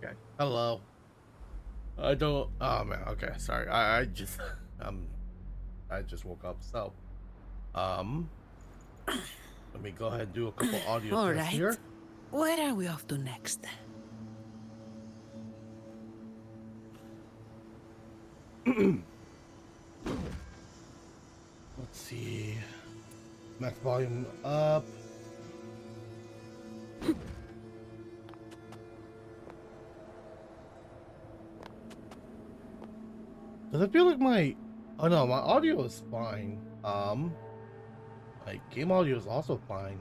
Okay. Hello. I don't. Oh man. Okay. Sorry. I just um I just woke up. So um let me go ahead and do a couple audio All tests right. here. Where are we off to next? Let's see. Max volume up. Does it feel like my? Oh no, my audio is fine. My game audio is also fine.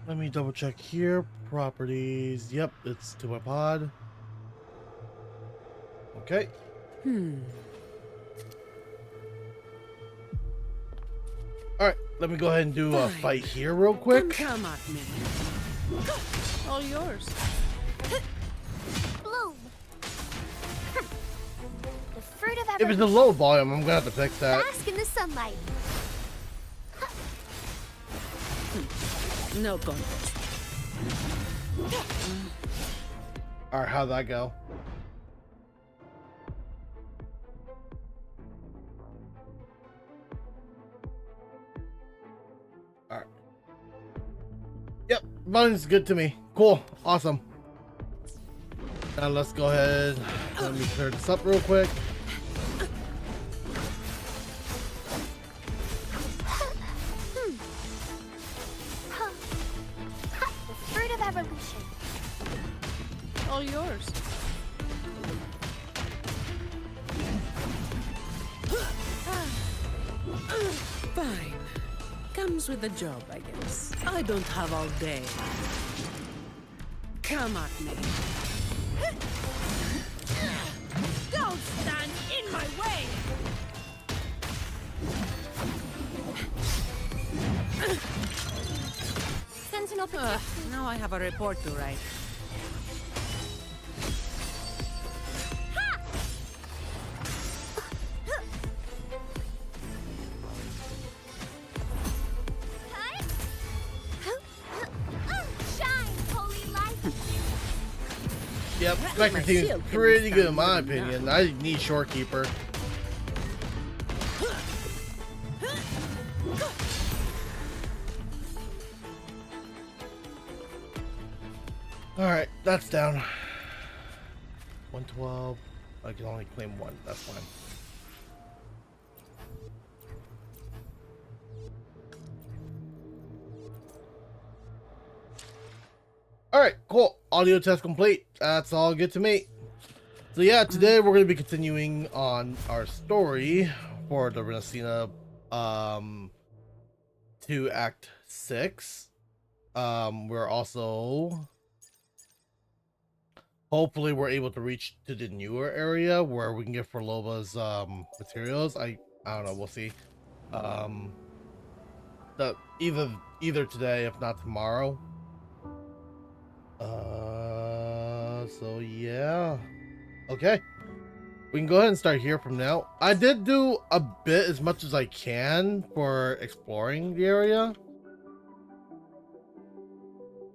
Let me double check here. Properties. Yep, it's to my pod. Okay. All right. Let me go ahead and do a Fine. fight here real quick. Come at me. All yours. Bloom. The fruit of If it's a evolution. low volume, I'm gonna have to fix that. Bask in the sunlight. No contest. All right, how'd that go? All right. Yep, volume's good to me. Cool, awesome. Now let's go ahead. Let me clear this up real quick. The fruit of evolution. All yours. Fine. Comes with the job, I guess. I don't have all day. Come at me. Don't stand in my way! Sentinel protection. Now I have a report to write. Shine, holy light. Yep, Spectre My team's shield can pretty good in withstand my more than opinion. I need Shorekeeper. All right, that's down. 112. I can only claim one. That's fine. All right, cool. Audio test complete. That's all good to me. So yeah, today we're going to be continuing on our story for the Rinasita to Act 6. We're also hopefully we're able to reach to the newer area where we can get Forlova's materials. I don't know, we'll see. The either today, if not tomorrow. So yeah. Okay. We can go ahead and start here from now. I did do a bit as much as I can for exploring the area.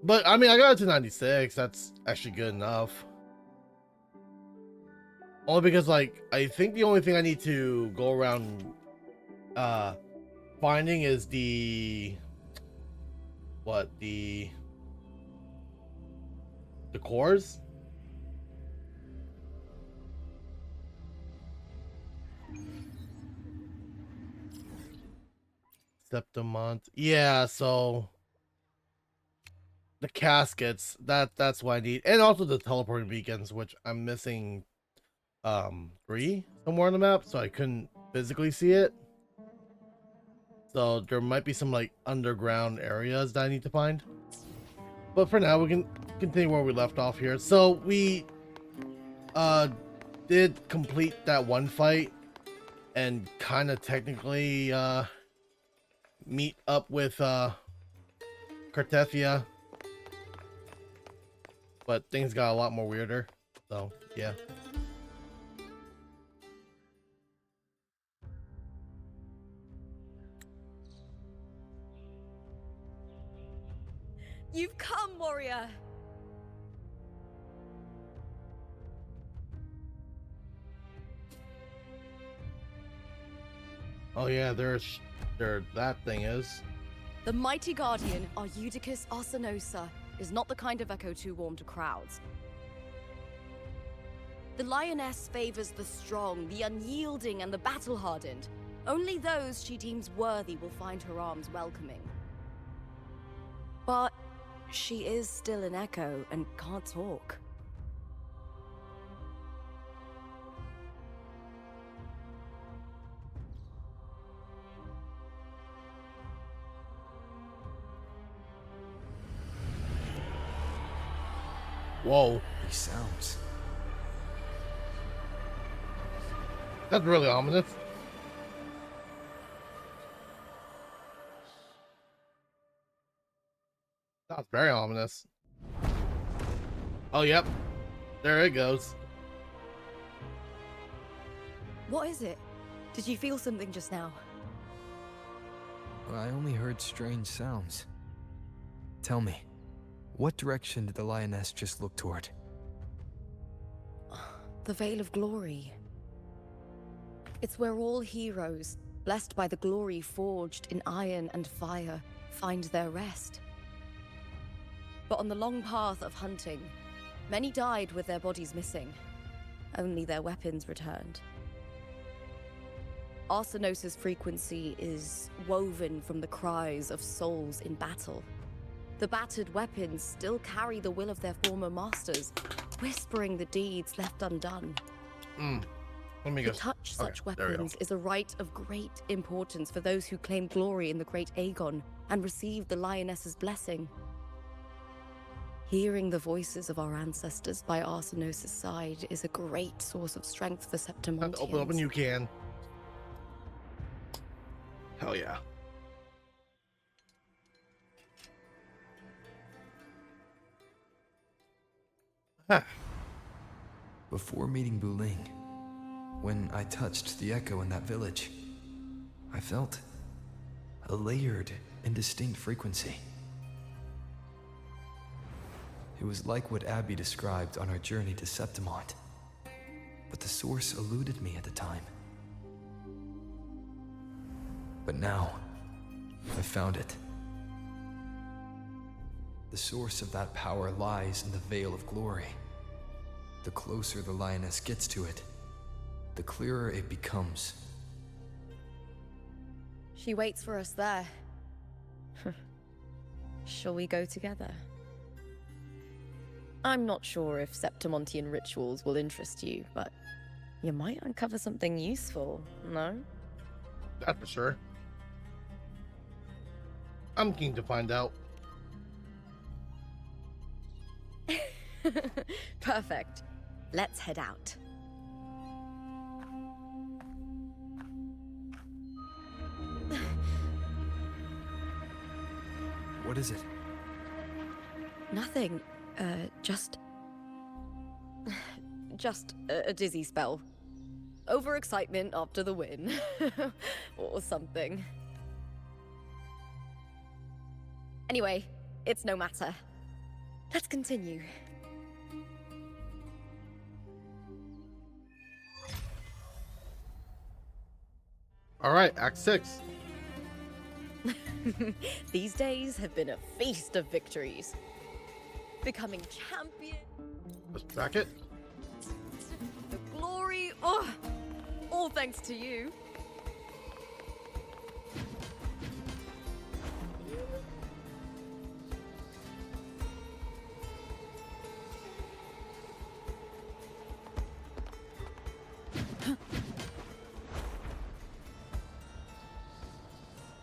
But I mean, I got it to 96. That's actually good enough. Only because like I think the only thing I need to go around finding is the cores. Septimont. Yeah, so the caskets, that's what I need. And also the teleporting beacons, which I'm missing 3 somewhere on the map, so I couldn't physically see it. So there might be some like underground areas that I need to find. But for now we can continue where we left off here. So we did complete that one fight and kind of technically meet up with Cartethia, but things got a lot more weirder. So yeah. You've come, warrior! Oh yeah, there that thing is. The mighty guardian, our Eudicus Arsenosa, is not the kind of echo too warm to crowds. The lioness favors the strong, the unyielding, and the battle-hardened. Only those she deems worthy will find her arms welcoming. But she is still an echo and can't talk. Whoa, These sounds. that's really ominous. That's very ominous. Oh, yep. There it goes. What is it? Did you feel something just now? I only heard strange sounds. Tell me, what direction did the lioness just look toward? The Veil of Glory. It's where all heroes, blessed by the glory forged in iron and fire, find their rest. But on the long path of hunting, many died with their bodies missing. Only their weapons returned. Arsenosa's frequency is woven from the cries of souls in battle. The battered weapons still carry the will of their former masters, whispering the deeds left undone. Let me To go. touch such Okay, there we go. weapons is a rite of great importance for those who claim glory in the great Aegon and receive the lioness's blessing. Hearing the voices of our ancestors by Arsenosa's side is a great source of strength for Septimontians. Open up and you can. Hell yeah. Huh. Before meeting Buling, when I touched the echo in that village, I felt a layered and distinct frequency. It was like what Abby described on our journey to Septimont, but the source eluded me at the time. But now, I found it. The source of that power lies in the Veil of Glory. The closer the lioness gets to it, the clearer it becomes. She waits for us there. Shall we go together? I'm not sure if Septimontian rituals will interest you, but you might uncover something useful, no? That's for sure. I'm keen to find out. Perfect. Let's head out. What is it? Nothing. Just a dizzy spell. Overexcitement after the win. Or something. Anyway, it's no matter. Let's continue. All right, Act 6. These days have been a feast of victories. Becoming champion, Let's track it. the glory, oh, all thanks to you.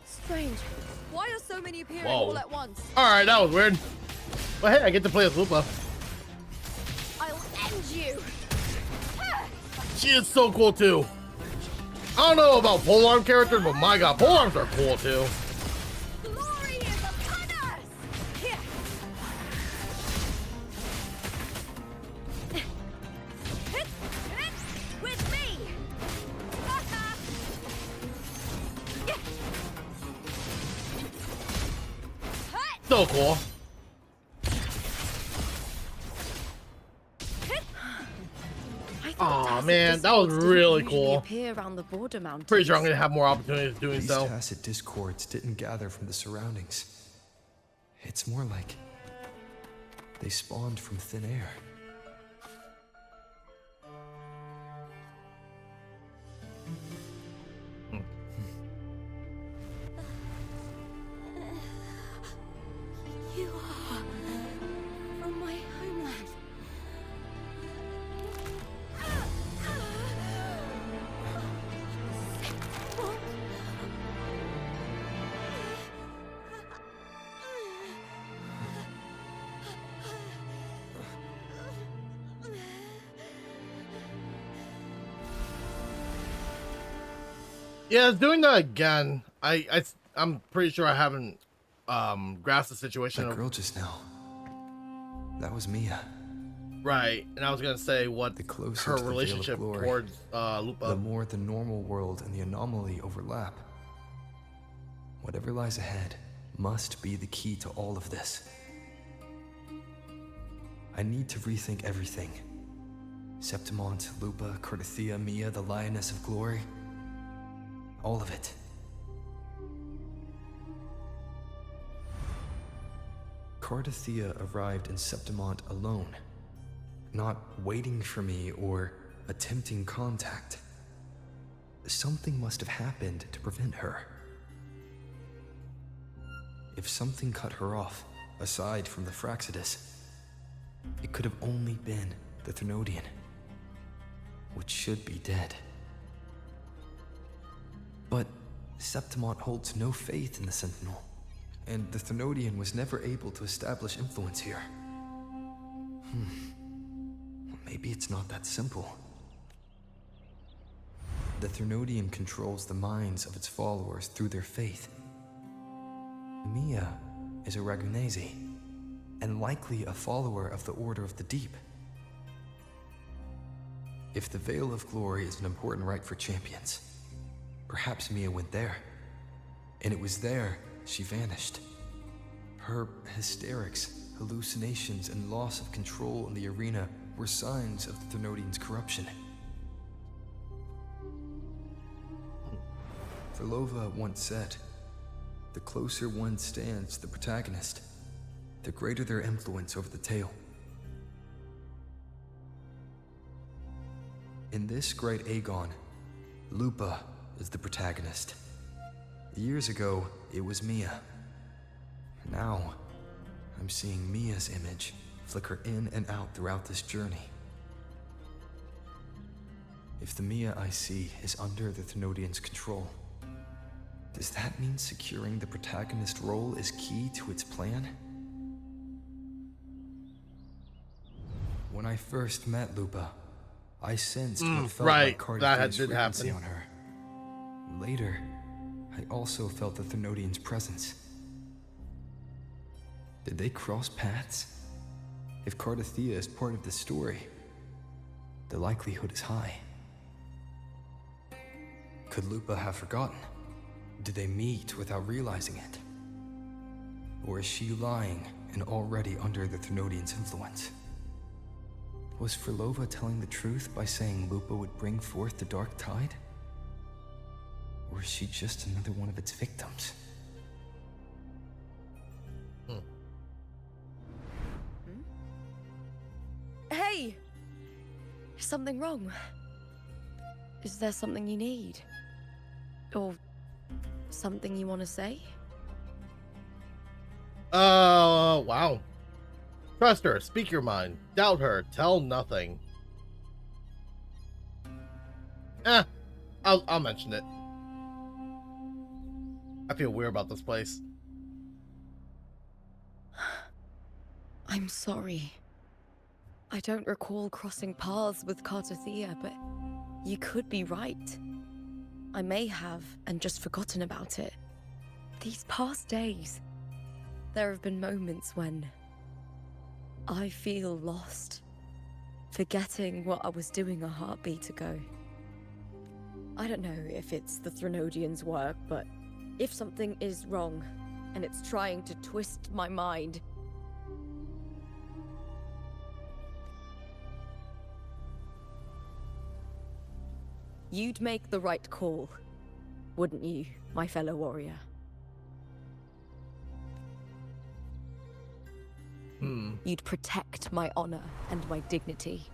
Strange. Why are so many appearing Whoa. all at once? All right, that was weird. But hey, I get to play as Lupa. I'll end you! She is so cool too. I don't know about polearm characters, but my god, polearms are cool too. Glory is upon us! Here. Hit with me! So cool. man, that was discords didn't really usually cool. Appear around the border mountains. Pretty sure I'm gonna have more opportunities doing These so. tacit discords didn't gather from the surroundings. It's more like they spawned from thin air. You are from my homeland. What? Yeah, doing that again. I'm pretty sure I haven't grasped the situation. That girl just now. That was Mia. Right, and I was gonna say what The closer her to the veil of relationship glory, towards The Lupa. more the normal world and the anomaly overlap. Whatever lies ahead must be the key to all of this. I need to rethink everything. Septimont, Lupa, Cardathia, Mia, the Lioness of Glory. All of it. Cardathia arrived in Septimont alone, not waiting for me or attempting contact. Something must have happened to prevent her. If something cut her off, aside from the Fraxidus, it could have only been the Thermodian, which should be dead. But Septimont holds no faith in the Sentinel, and the Thermodian was never able to establish influence here. Maybe it's not that simple. The Thermodian controls the minds of its followers through their faith. Mia is a Ragunesi, and likely a follower of the Order of the Deep. If the Veil of Glory is an important rite for champions, perhaps Mia went there, and it was there she vanished. Her hysterics, hallucinations, and loss of control in the arena were signs of the Thermodian's corruption. Verlova once said, "The closer one stands to the protagonist, the greater their influence over the tale." In this great Aegon, Lupa is the protagonist. Years ago, it was Mia. Now, I'm seeing Mia's image flicker in and out throughout this journey. If the Mia I see is under the Thermodian's control, does that mean securing the protagonist role is key to its plan? When I first met Lupa, I sensed what felt right, like that Cardiffia's did frequency happen. on her. Later, I also felt the Thermodian's presence. Did they cross paths? If Cardathia is part of this story, the likelihood is high. Could Lupa have forgotten? Did they meet without realizing it? Or is she lying and already under the Thermodian's influence? Was Verlova telling the truth by saying Lupa would bring forth the Dark Tide? Or is she just another one of its victims? Hey! Is something wrong? Is there something you need? Or something you want to say? Wow. Trust her, speak your mind. Doubt her, tell nothing. I'll mention it. I feel weird about this place. I'm sorry. I don't recall crossing paths with Cardathia, but you could be right. I may have and just forgotten about it. These past days, there have been moments when I feel lost, forgetting what I was doing a heartbeat ago. I don't know if it's the Thermodian's work, but if something is wrong and it's trying to twist my mind, You'd make the right call, wouldn't you, my fellow warrior? You'd protect my honor and my dignity.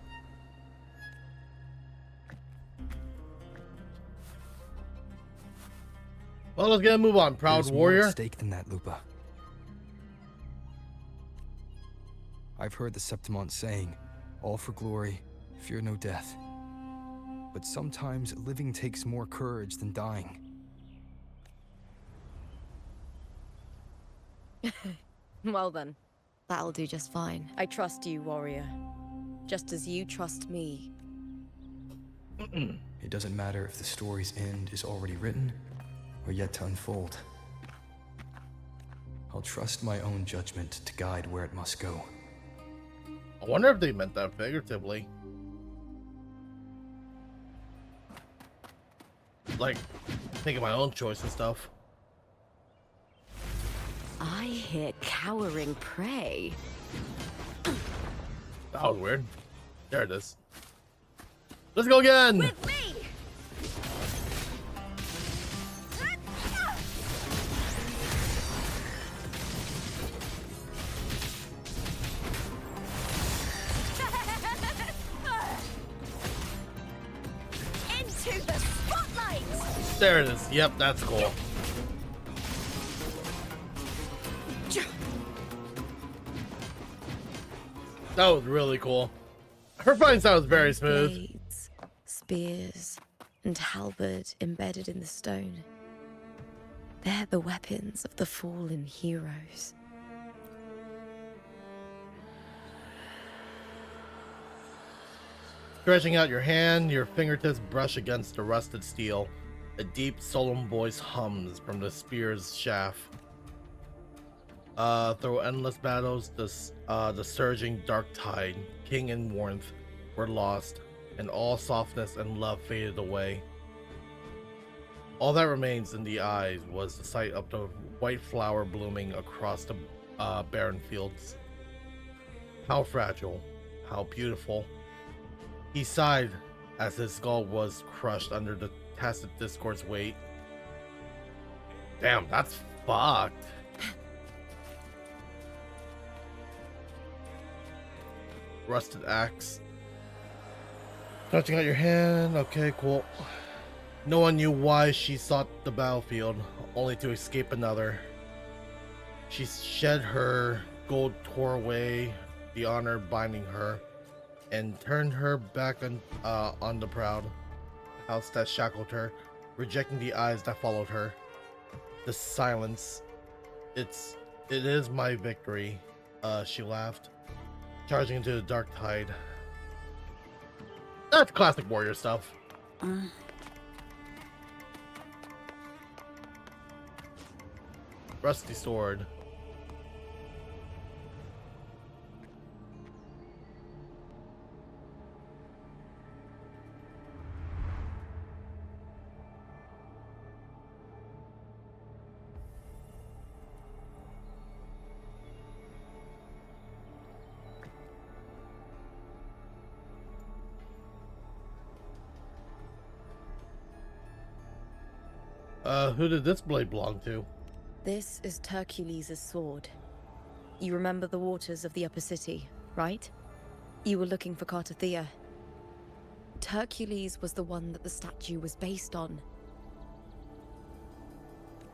Well, let's get a move on, proud There's more warrior. at stake than that, Lupa. I've heard the Septimont saying, all for glory, fear no death. But sometimes living takes more courage than dying. Well then, that'll do just fine. I trust you, warrior. Just as you trust me. It doesn't matter if the story's end is already written or yet to unfold. I'll trust my own judgment to guide where it must go. I wonder if they meant that figuratively. Like, making my own choice and stuff. I hear cowering prey. That was weird. There it is. Let's go again! With me! Into the spotlight! There it is. Yep, that's cool. That was really cool. Her fighting sounds very smooth. Blades, spears, and halberd embedded in the stone. They're the weapons of the fallen heroes. Stretching out your hand, your fingertips brush against the rusted steel. A deep, solemn voice hums from the spear's shaft. Through endless battles, the surging dark tide, king and warmth were lost, and all softness and love faded away. All that remains in the eyes was the sight of the white flower blooming across the barren fields. How fragile, how beautiful. He sighed as his skull was crushed under the tacit discord's weight. Damn, that's fucked. Rusted axe. Touching out your hand. Okay, cool. No one knew why she sought the battlefield, only to escape another. She shed her gold, tore away the honor binding her, and turned her back on the proud house that shackled her, rejecting the eyes that followed her. The silence. It is my victory, she laughed, charging into the dark tide. That's classic warrior stuff. Rusty sword. Who did this blade belong to? This is Hercules' sword. You remember the waters of the upper city, right? You were looking for Cartathea. Hercules was the one that the statue was based on.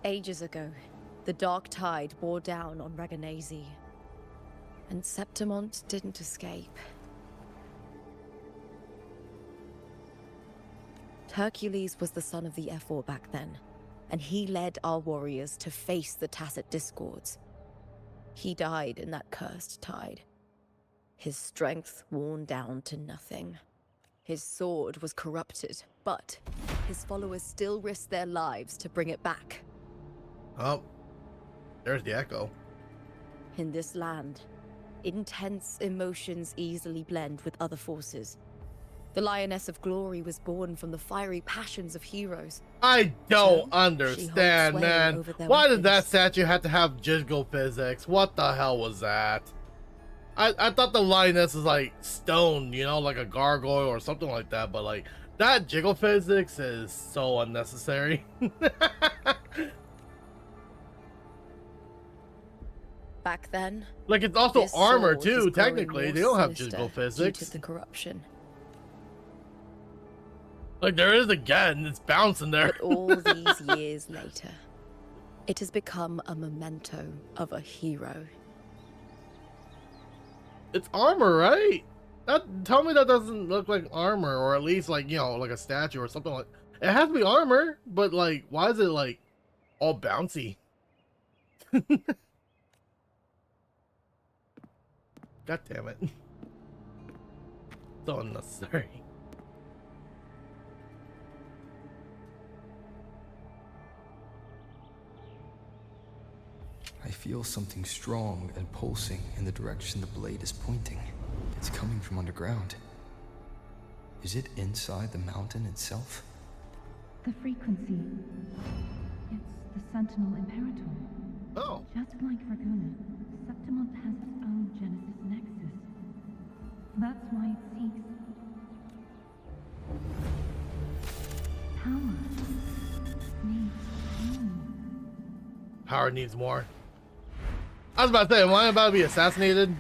Ages ago, the dark tide bore down on Reganese, and Septimont didn't escape. Hercules was the son of the Ephor back then, and he led our warriors to face the Tacit Discords. He died in that cursed tide, his strength worn down to nothing. His sword was corrupted, but his followers still risked their lives to bring it back. Oh, there's the echo. In this land, intense emotions easily blend with other forces. The Lioness of Glory was born from the fiery passions of heroes. I don't So, understand, sway man. over their Why did that weapons. statue have to have jiggle physics? What the hell was that? I thought the lioness is like stone, you know, like a gargoyle or something like that, but like That jiggle physics is so unnecessary. Back then, Like, it's also this armor sword was too, growing technically. more They don't have sinister jiggle due to physics. the corruption. Like, there is again, it's bouncing there. But all these years later, it has become a memento of a hero. It's armor, right? Tell me that doesn't look like armor, or at least like, you know, like a statue or something like. It has to be armor, but like, why is it like all bouncy? God damn it! So unnecessary. I feel something strong and pulsing in the direction the blade is pointing. It's coming from underground. Is it inside the mountain itself? The frequency. It's the Sentinel Imperator. Oh, Just like Vergona, Septimont has its own Genesis Nexus. That's why it seeks power. Needs more. power needs more. I was about to say, am I about to be assassinated?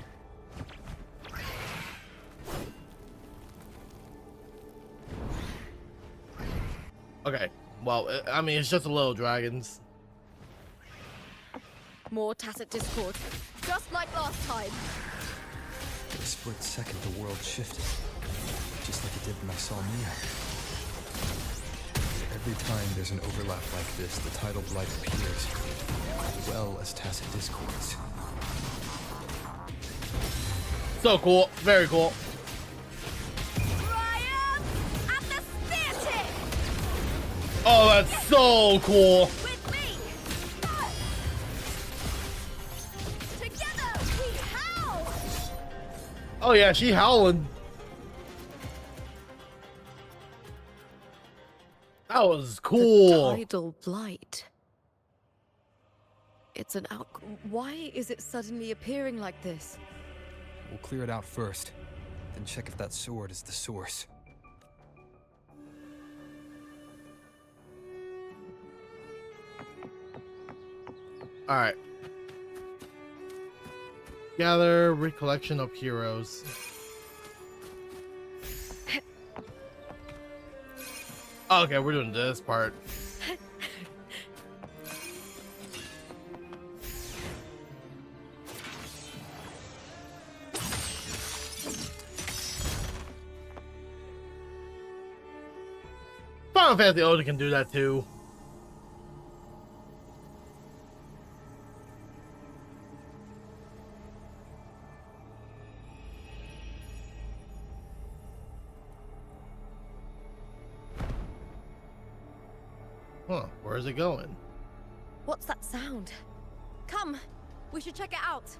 Okay, well, I mean, it's just a little dragons. More tacit discord, just like last time. For a split second, the world shifted. Just like it did when I saw Mia. Every time there's an overlap like this, the tidal blight appears, as well as tacit discords. So cool, very cool. Triumph at the spear tip! Oh, that's so cool. With me! Together we howl! Oh yeah, she howling. That was cool. The tidal blight. It's an out. Why is it suddenly appearing like this? We'll clear it out first, then check if that sword is the source. All right. Gather recollection of heroes. Okay, we're doing this part. Final Fantasy Oda can do that too. Huh, where is it going? What's that sound? Come, we should check it out.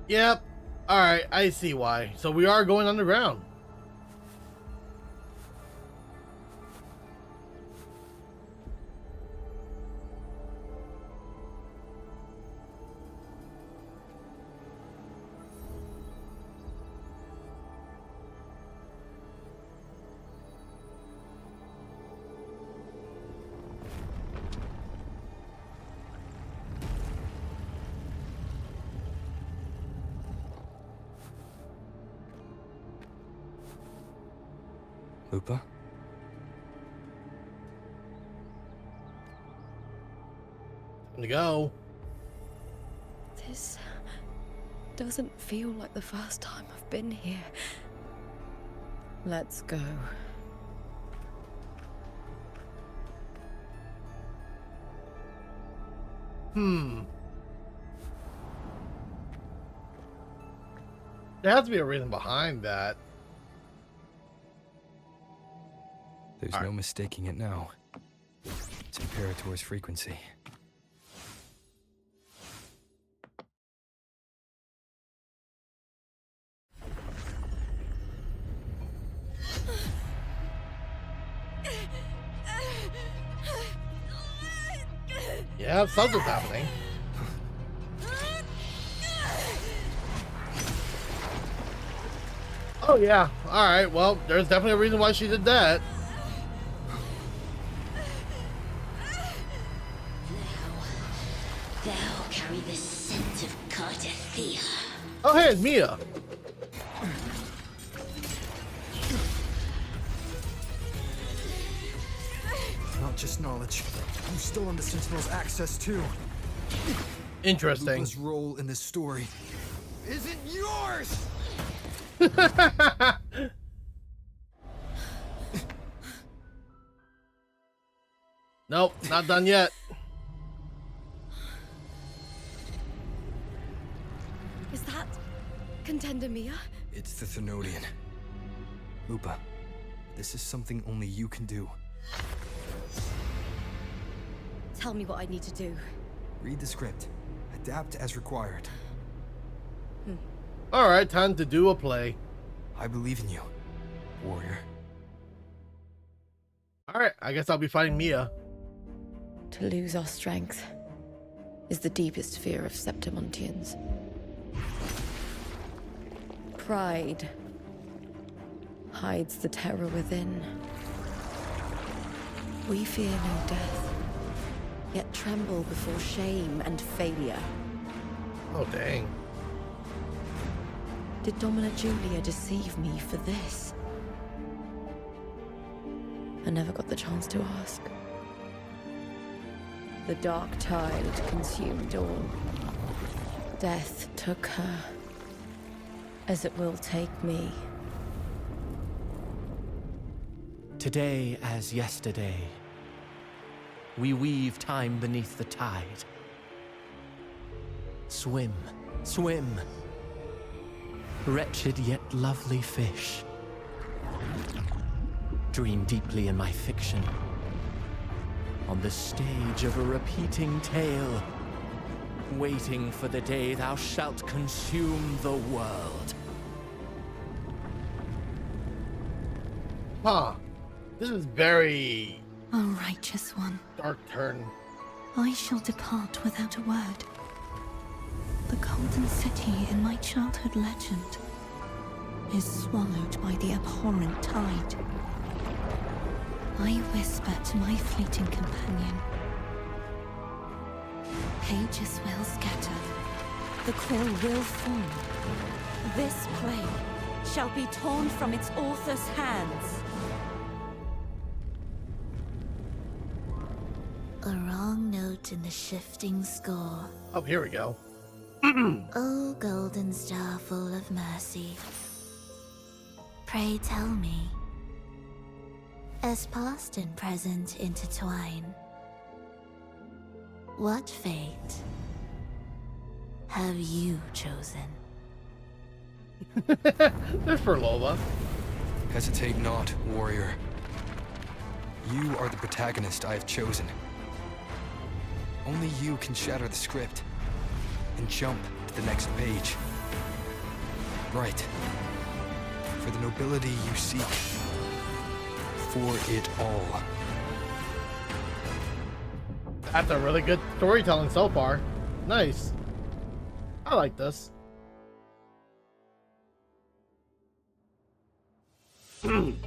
Yep. Alright, I see why. So we are going underground. Lupa? Time to go. This doesn't feel like the first time I've been here. Let's go. There has to be a reason behind that. There's All no right. mistaking it now. It's Imperator's frequency. Yeah, something's happening. Oh yeah. All right. Well, there's definitely a reason why she did that. Thou carry the scent of Cardathea. Oh hey, it's Mia. Not just knowledge. You stolen the Sentinel's access too. Interesting. Lupa's role in this story isn't yours! Nope, not done yet. Is that Contender Mia? It's the Thenodian. Lupa, this is something only you can do. Tell me what I need to do. Read the script. Adapt as required. All right, time to do a play. I believe in you, warrior. All right, I guess I'll be fighting Mia. To lose our strength is the deepest fear of Septimontians. Pride hides the terror within. We fear no death, yet tremble before shame and failure. Oh dang. Did Domina Julia deceive me for this? I never got the chance to ask. The dark tide consumed all. Death took her, as it will take me. Today as yesterday, we weave time beneath the tide. Swim, swim, wretched yet lovely fish. Dream deeply in my fiction, on the stage of a repeating tale, waiting for the day thou shalt consume the world. Huh. This is very O righteous one, dark turn. I shall depart without a word. The golden city in my childhood legend is swallowed by the abhorrent tide. I whisper to my fleeting companion. Pages will scatter. The quill will form. This play shall be torn from its author's hands. A wrong note in the shifting score. Oh, here we go. O golden star full of mercy, pray tell me, as past and present intertwine, what fate have you chosen? This for Lola. Hesitate not, warrior. You are the protagonist I have chosen. Only you can shatter the script and jump to the next page. Right. For the nobility you seek. For it all. That's a really good storytelling so far. Nice. I like this. Alright,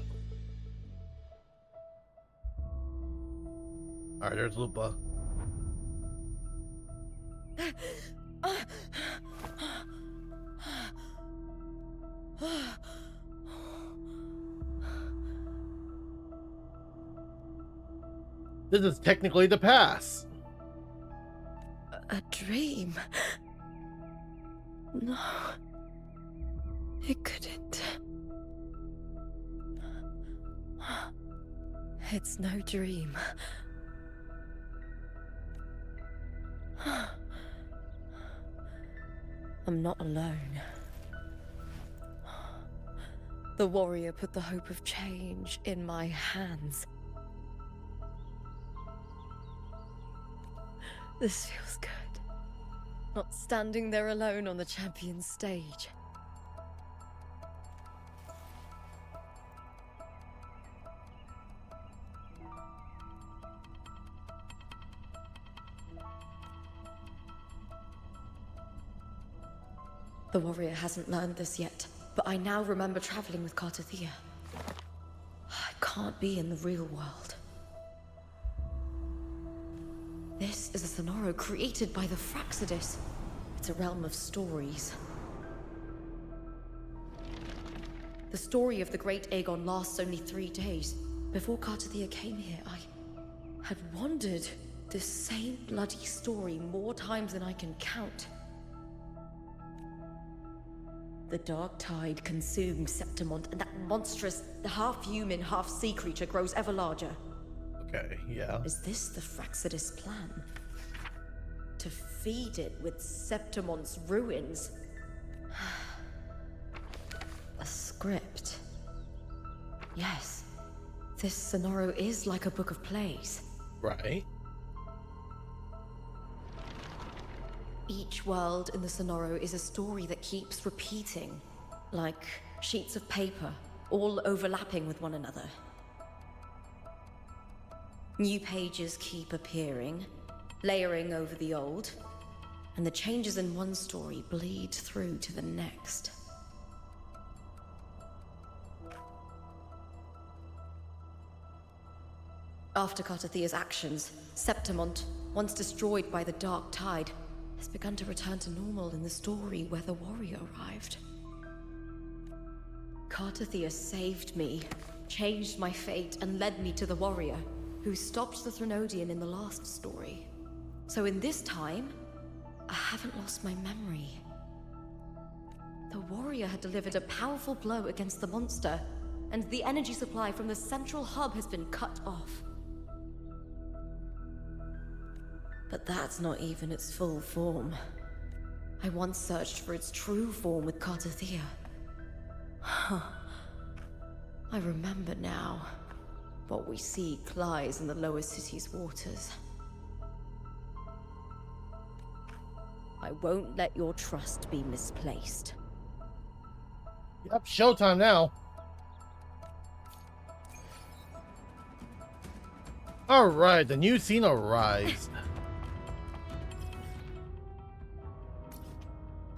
there's Lupa. This is technically the pass. A dream? No. It couldn't. It's no dream. I'm not alone. The warrior put the hope of change in my hands. This feels good. Not standing there alone on the champion's stage. The warrior hasn't learned this yet, but I now remember traveling with Cartathea. I can't be in the real world. This is a Sonoro created by the Fraxidus. It's a realm of stories. The story of the great Aegon lasts only 3 days. Before Cartathea came here, I had wandered this same bloody story more times than I can count. The dark tide consumed Septimont, and that monstrous, half-human, half-sea creature grows ever larger. Okay, yeah. Is this the Fraxidus plan? To feed it with Septimont's ruins? A script. Yes, this Sonoro is like a book of plays. Right. Each world in the Sonoro is a story that keeps repeating, like sheets of paper, all overlapping with one another. New pages keep appearing, layering over the old, and the changes in one story bleed through to the next. After Cartathea's actions, Septimont, once destroyed by the dark tide, has begun to return to normal in the story where the warrior arrived. Cartathea saved me, changed my fate, and led me to the warrior, who stopped the Threnodian in the last story. So in this time, I haven't lost my memory. The warrior had delivered a powerful blow against the monster, and the energy supply from the central hub has been cut off. But that's not even its full form. I once searched for its true form with Cartathea. Huh. I remember now. What we seek lies in the lower city's waters. I won't let your trust be misplaced. Yep, showtime now. Alright, the new scene arrives.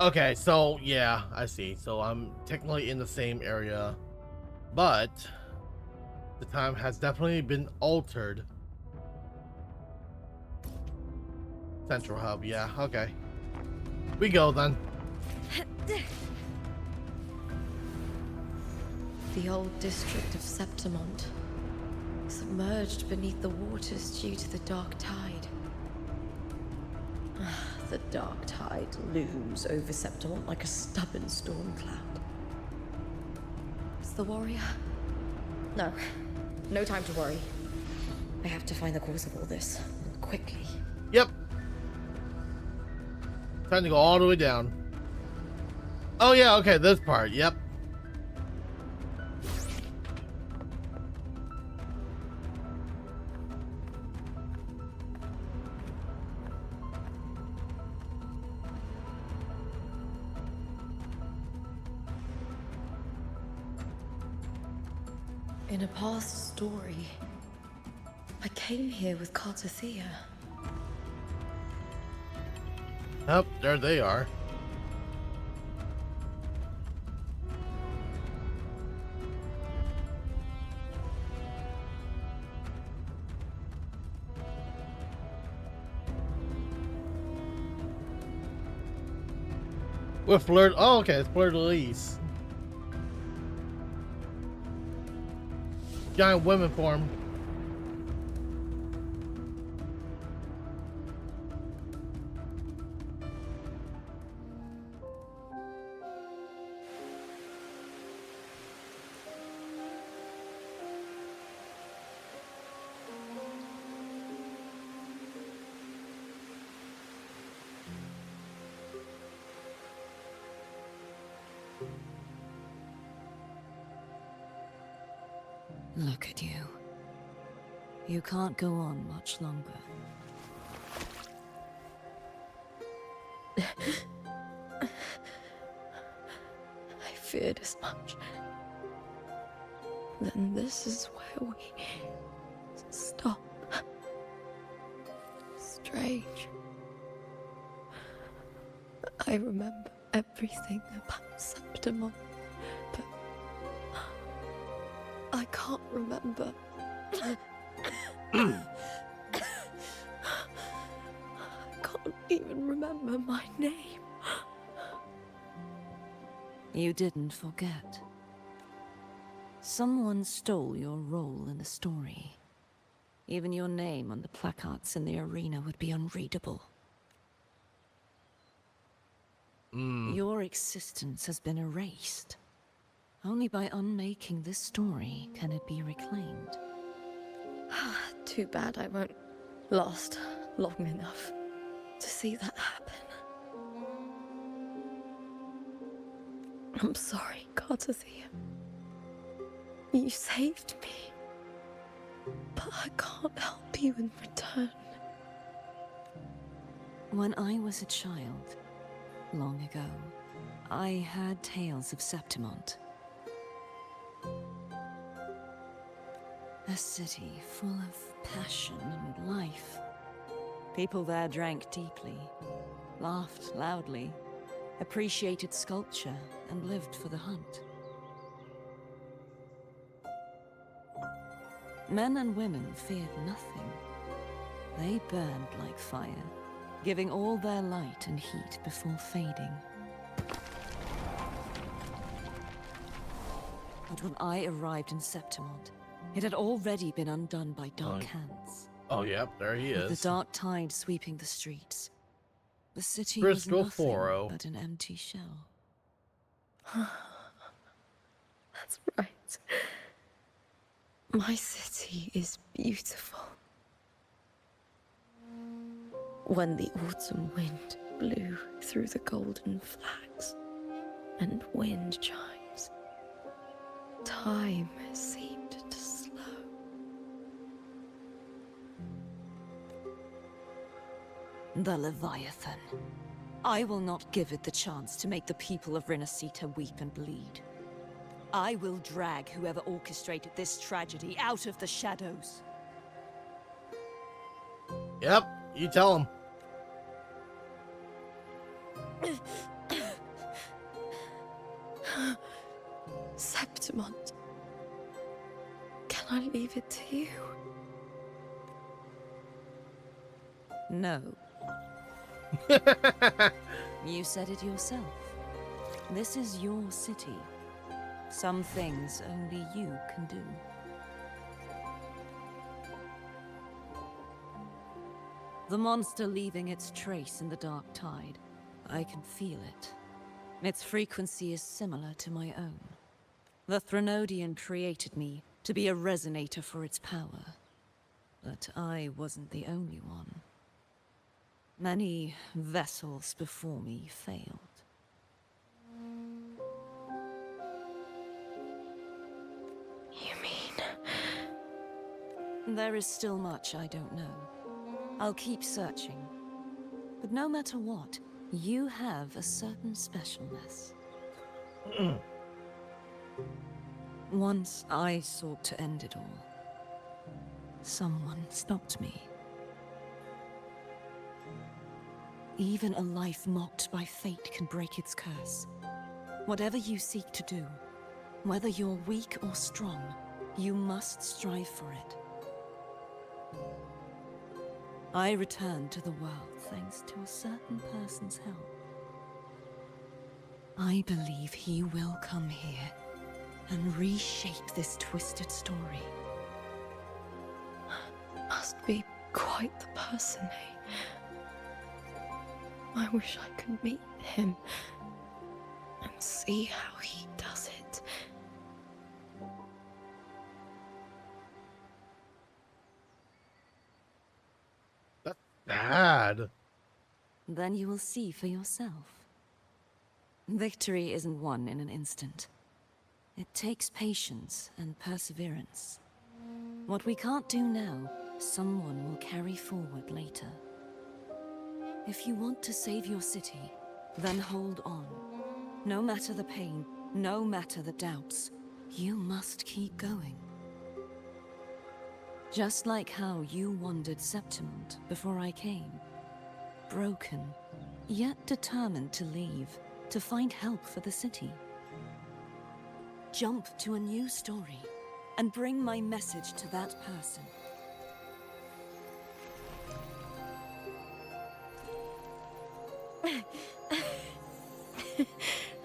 Okay, so yeah, I see. So I'm technically in the same area, but the time has definitely been altered. Central hub, yeah, okay. We go then. The old district of Septimont, submerged beneath the waters due to the dark tide. The dark tide looms over Septimont like a stubborn storm cloud. Is the warrior? No. No time to worry. I have to find the cause of all this, and quickly. Yep. Time to go all the way down. Oh yeah, okay, this part, yep. In a past story, I came here with Cartathea. Oh, there they are. With Fleur. Oh, okay, it's Fleur de Lis. Giant women form. Look at you. You can't go on much longer. I feared as much. Then this is where we stop. Strange. I remember everything about Septimon, but I can't remember. I can't even remember my name. You didn't forget. Someone stole your role in the story. Even your name on the placards in the arena would be unreadable. Your existence has been erased. Only by unmaking this story can it be reclaimed. Too bad I won't last long enough to see that happen. I'm sorry, Cartathea. You saved me. But I can't help you in return. When I was a child, long ago, I had tales of Septimont. A city full of passion and life. People there drank deeply, laughed loudly, appreciated sculpture, and lived for the hunt. Men and women feared nothing. They burned like fire, giving all their light and heat before fading. But when I arrived in Septimont, it had already been undone by dark hands. Oh, yep, there he With is. the dark tide sweeping the streets, the city Bristol was nothing 40. but an empty shell. That's right. My city is beautiful. When the autumn wind blew through the golden flags and wind chimes, time seemed to slow. The Leviathan. I will not give it the chance to make the people of Rinasita weep and bleed. I will drag whoever orchestrated this tragedy out of the shadows. Yep, you tell him. Septimont, can I leave it to you? No. You said it yourself. This is your city. Some things only you can do. The monster leaving its trace in the dark tide. I can feel it. Its frequency is similar to my own. The Threnodian created me to be a resonator for its power. But I wasn't the only one. Many vessels before me failed. You mean... There is still much I don't know. I'll keep searching. But no matter what, you have a certain specialness. Once I sought to end it all. Someone stopped me. Even a life mocked by fate can break its curse. Whatever you seek to do, whether you're weak or strong, you must strive for it. I returned to the world thanks to a certain person's help. I believe he will come here and reshape this twisted story. Must be quite the person, eh? I wish I could meet him and see how he does it. That's bad. Then you will see for yourself. Victory isn't won in an instant. It takes patience and perseverance. What we can't do now, someone will carry forward later. If you want to save your city, then hold on. No matter the pain, no matter the doubts, you must keep going. Just like how you wandered Septimont before I came. Broken, yet determined to leave, to find help for the city. Jump to a new story, and bring my message to that person.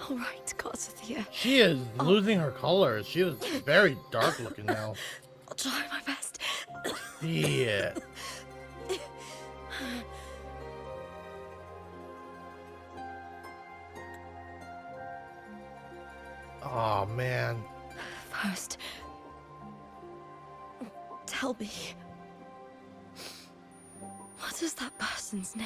All right, Garcia. She is losing her colors. She is very dark looking now. I'll try my best. Yeah. Oh man. First, tell me, what is that person's name?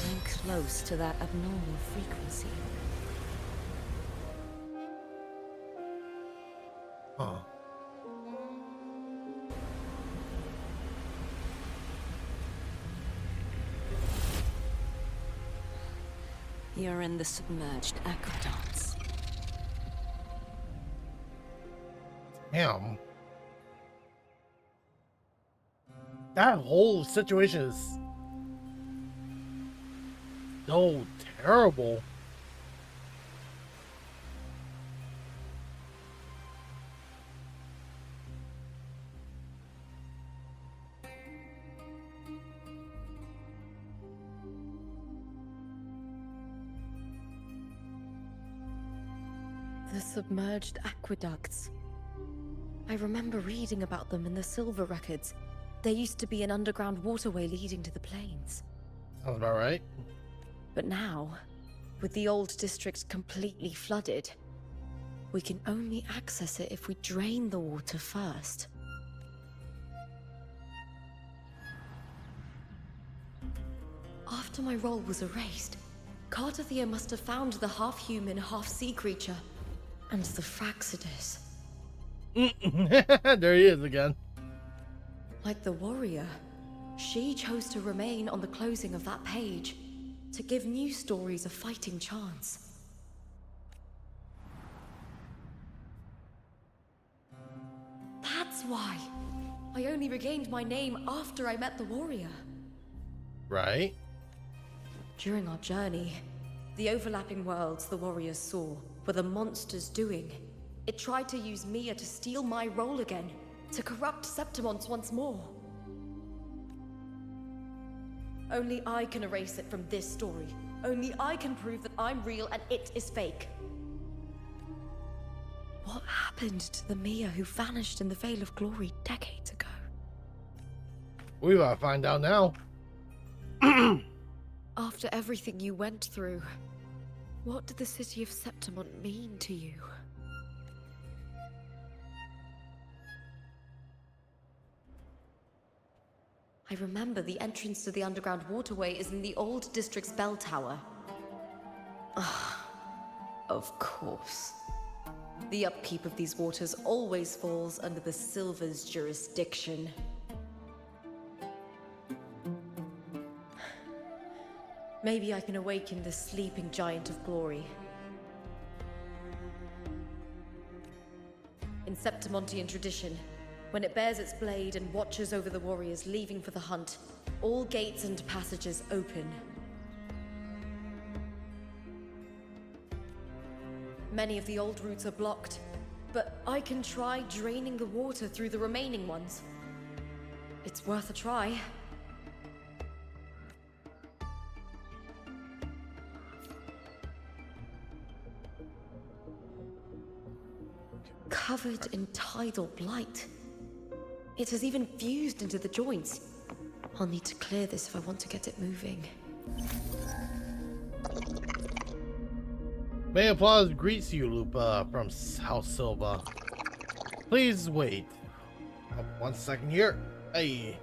I'm close to that abnormal frequency. Huh. You're in the submerged aqueducts. Damn. That whole situation is so terrible. The submerged aqueducts. I remember reading about them in the Silver Records. There used to be an underground waterway leading to the plains. Sounds about right. But now, with the old district completely flooded, we can only access it if we drain the water first. After my role was erased, Cartathea must have found the half-human, half-sea creature, and the Fraxidus. There he is again. Like the warrior, she chose to remain on the closing of that page, to give new stories a fighting chance. That's why I only regained my name after I met the warrior. Right? During our journey, the overlapping worlds the warriors saw were the monsters doing. It tried to use Mia to steal my role again, to corrupt Septimont once more. Only I can erase it from this story. Only I can prove that I'm real and it is fake. What happened to the Mia who vanished in the Veil of Glory decades ago? We gotta find out now. After everything you went through, what did the city of Septimont mean to you? I remember the entrance to the underground waterway is in the old district's bell tower. Ah, of course. The upkeep of these waters always falls under the Silver's jurisdiction. Maybe I can awaken the sleeping giant of glory. In Septimontian tradition, when it bears its blade and watches over the warriors leaving for the hunt, all gates and passages open. Many of the old routes are blocked, but I can try draining the water through the remaining ones. It's worth a try. Covered in tidal blight. It has even fused into the joints. I'll need to clear this if I want to get it moving. May applause greets you, Lupa, from House Silva. Please wait. Oh, 1 second here. Hey.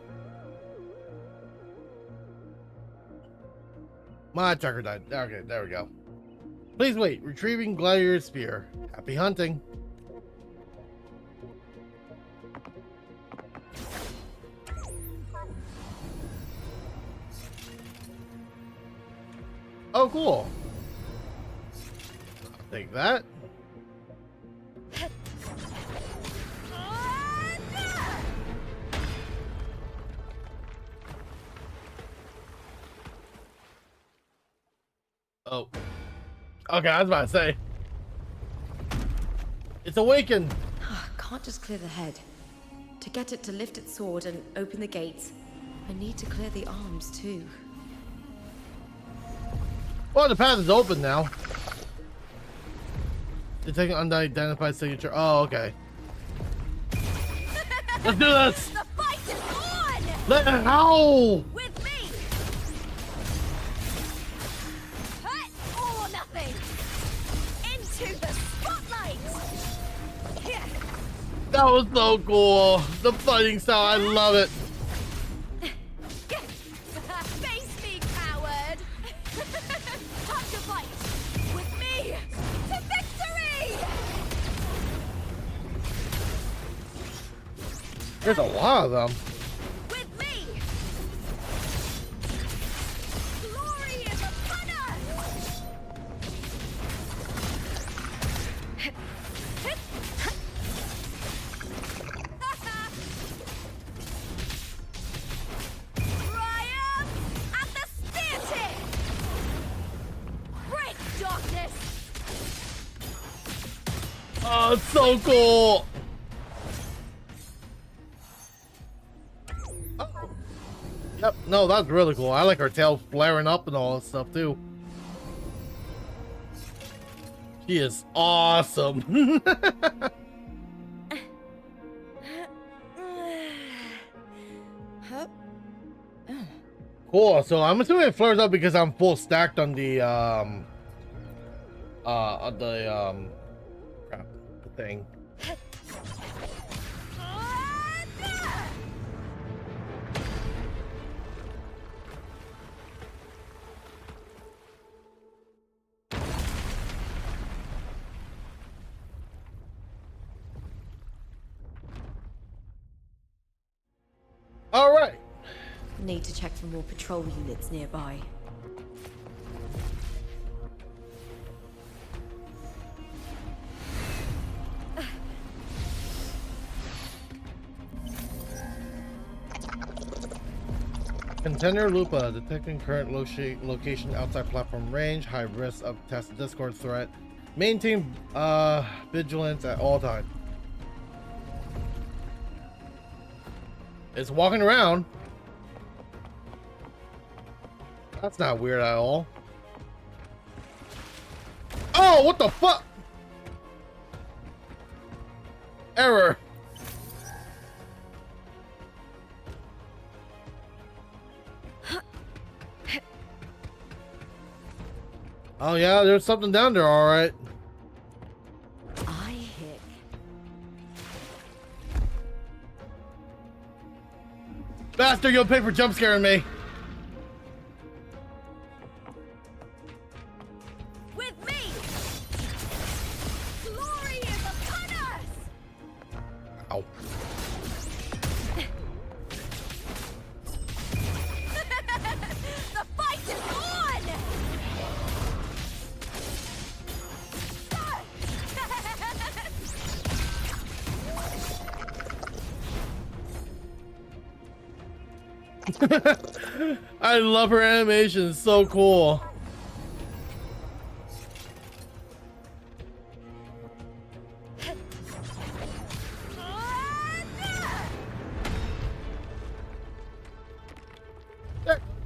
My tracker died. Okay, there we go. Please wait. Retrieving Gladiator Spear. Happy hunting. Oh, cool. I'll take that. Oh. Okay, I was about to say. It's awakened. Can't just clear the head. To get it to lift its sword and open the gates, I need to clear the arms too. Well, the path is open now. Detecting unidentified signature. Oh, okay. Let's do this! The fight is on! How? With me! Hut or nothing! Into the spotlight! That was so cool. The fighting style, I love it. Face me, coward! Time to fight! With me! To victory! There's a lot of them. With me! Glory is upon us! Triumph at the spear tip! Break darkness! Oh, it's so cool. Oh. Yep, no, that's really cool. I like her tail flaring up and all that stuff too. She is awesome. Cool. So I'm assuming it flares up because I'm full stacked on the crap, the thing. All right. Need to check for more patrol units nearby. Contender Lupa, detecting current location outside platform range, high risk of test Discord threat. Maintain vigilance at all times. It's walking around. That's not weird at all. Oh, what the fuck? Error. Oh yeah, there's something down there, all right. I hit. Bastard, you'll pay for jump scaring me. With me! Glory is upon us! Ow. The fight is on! I love her animation, it's so cool.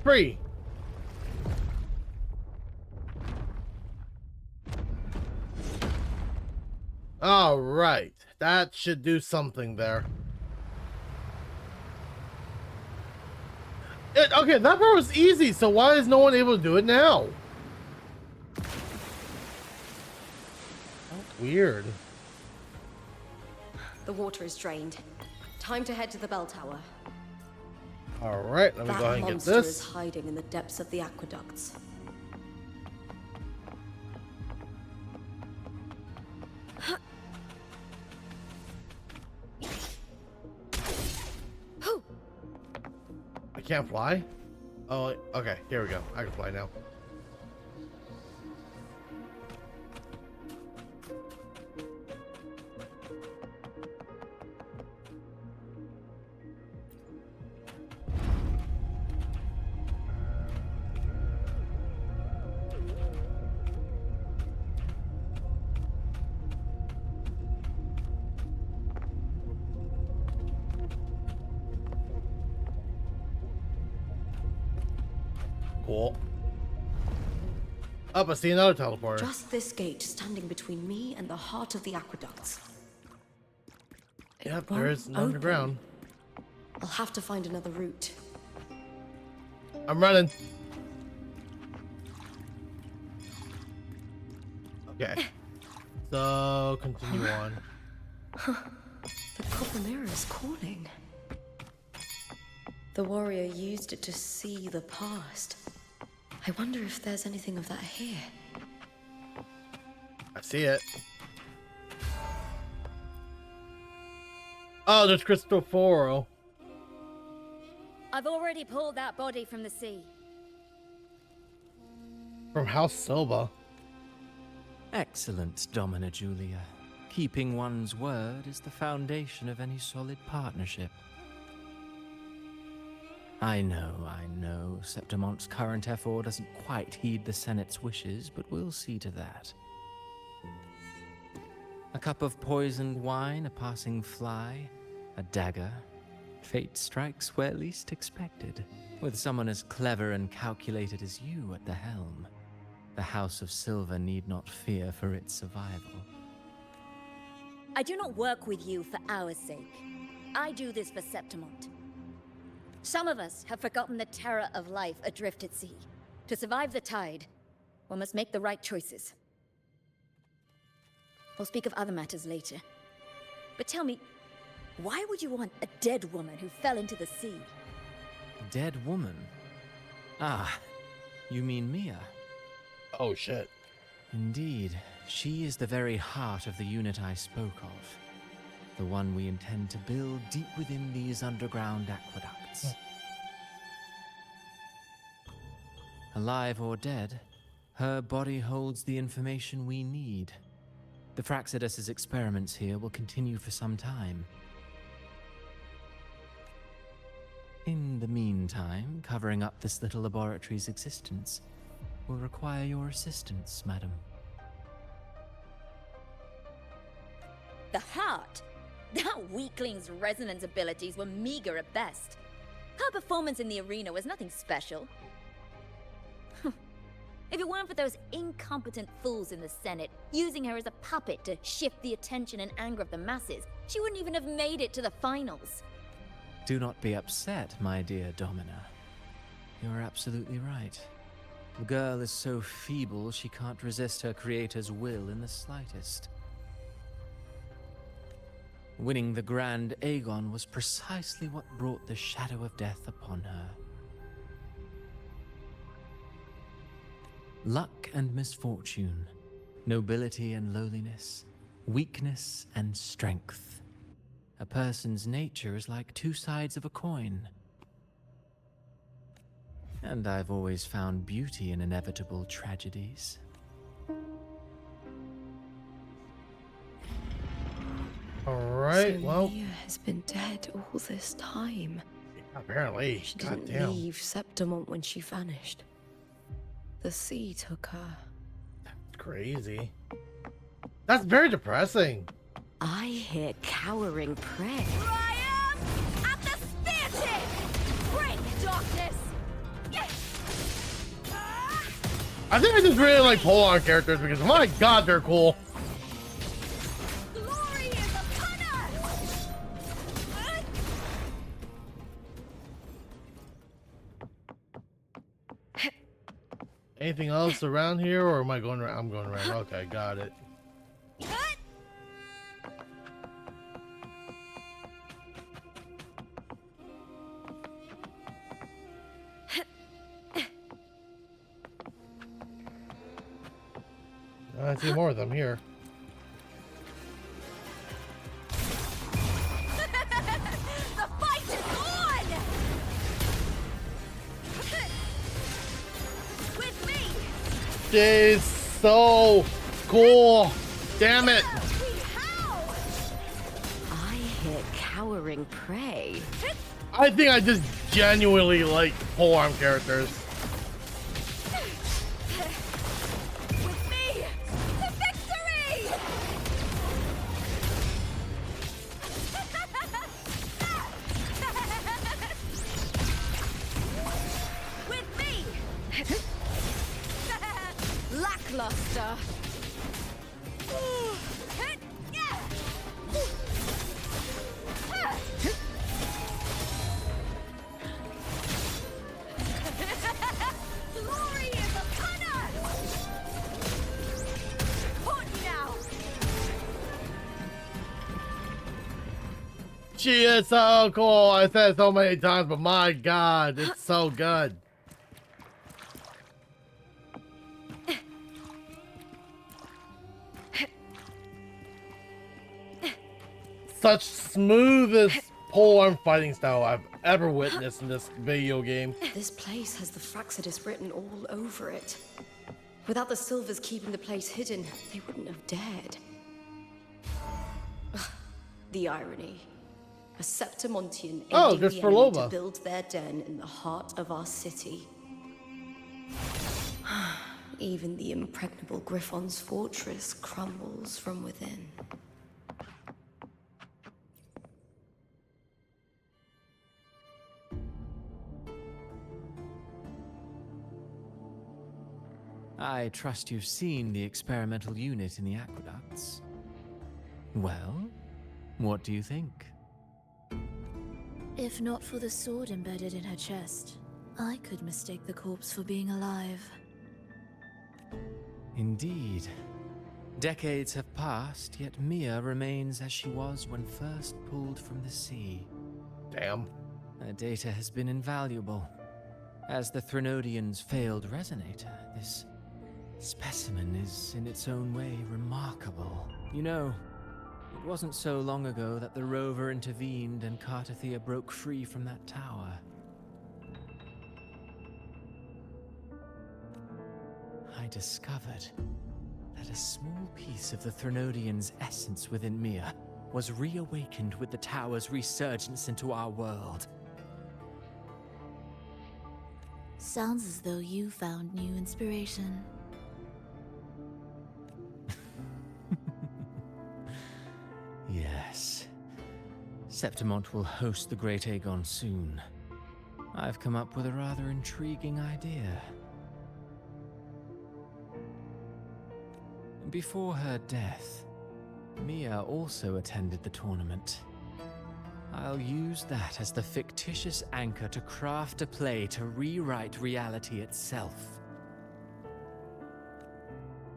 Free. All right, that should do something there. Okay, that part was easy, so why is no one able to do it now? Weird. The water is drained. Time to head to the bell tower. All right, let me That go ahead and get monster this. is hiding in the depths of the aqueducts. I can't fly? Oh, okay. Here we go. I can fly now. Cool. Up, I see another teleporter. Just this gate standing between me and the heart of the aqueducts. Yep, won't there is an open. underground. I'll have to find another route. I'm running. Okay. So, continue on. The copper mirror is calling. The warrior used it to see the past. I wonder if there's anything of that here. I see it. Oh, there's Cristoforo. I've already pulled that body from the sea. From House Silva. Excellent, Domina Julia. Keeping one's word is the foundation of any solid partnership. I know, Septimonte's current effort doesn't quite heed the Senate's wishes, but we'll see to that. A cup of poisoned wine, a passing fly, a dagger. Fate strikes where least expected. With someone as clever and calculated as you at the helm, the House of Silver need not fear for its survival. I do not work with you for our sake. I do this for Septimont. Some of us have forgotten the terror of life adrift at sea. To survive the tide, one must make the right choices. We'll speak of other matters later. But tell me, why would you want a dead woman who fell into the sea? Dead woman? Ah, you mean Mia? Oh, shit. Indeed, she is the very heart of the unit I spoke of. The one we intend to build deep within these underground aqueducts. Alive or dead, her body holds the information we need. The Fraxidus's experiments here will continue for some time. In the meantime, covering up this little laboratory's existence will require your assistance, madam. The heart? That weakling's resonance abilities were meager at best. Her performance in the arena was nothing special. If it weren't for those incompetent fools in the Senate using her as a puppet to shift the attention and anger of the masses, she wouldn't even have made it to the finals. Do not be upset, my dear Domina. You're absolutely right. The girl is so feeble she can't resist her creator's will in the slightest. Winning the Grand Aegon was precisely what brought the shadow of death upon her. Luck and misfortune, nobility and lowliness, weakness and strength. A person's nature is like two sides of a coin. And I've always found beauty in inevitable tragedies. Alright, So well, Mia has been dead all this time. apparently. She didn't Goddamn. leave Septimont when she vanished. The sea took her. Crazy. That's very depressing. I hear cowering prey. Triumph at the spear tip! Break, darkness! I think I just really like Polar characters because, my god, they're cool. Glory is upon us! Anything else around here, or am I going around? I'm going around. Okay, got it. Cut! I see more of them here. The fight is on! With me! She's so cool. Damn it. I hear cowering prey. I think I just genuinely like polearm characters. With me! To victory! With me! Lackluster. Glory is upon us! Caught you now! She is so cool. I said it so many times, but my god, it's so good. Such smoothest polearm fighting style I've ever witnessed in this video game. This place has the Fraxidus written all over it. Without the Silvers keeping the place hidden, they wouldn't have dared. The irony. A Septimontian Oh, aiding good the for enemy Loba. to build their den in the heart of our city. Even the impregnable Griffon's fortress crumbles from within. I trust you've seen the experimental unit in the aqueducts. Well, what do you think? If not for the sword embedded in her chest, I could mistake the corpse for being alive. Indeed. Decades have passed, yet Mia remains as she was when first pulled from the sea. Damn. Her data has been invaluable. As the Threnodian's failed resonator, this specimen is in its own way remarkable. You know, it wasn't so long ago that the rover intervened and Cartathea broke free from that tower. I discovered that a small piece of the Threnodian's essence within Mia was reawakened with the tower's resurgence into our world. Sounds as though you found new inspiration. Yes. Septimont will host the Great Aegon soon. I've come up with a rather intriguing idea. Before her death, Mia also attended the tournament. I'll use that as the fictitious anchor to craft a play to rewrite reality itself.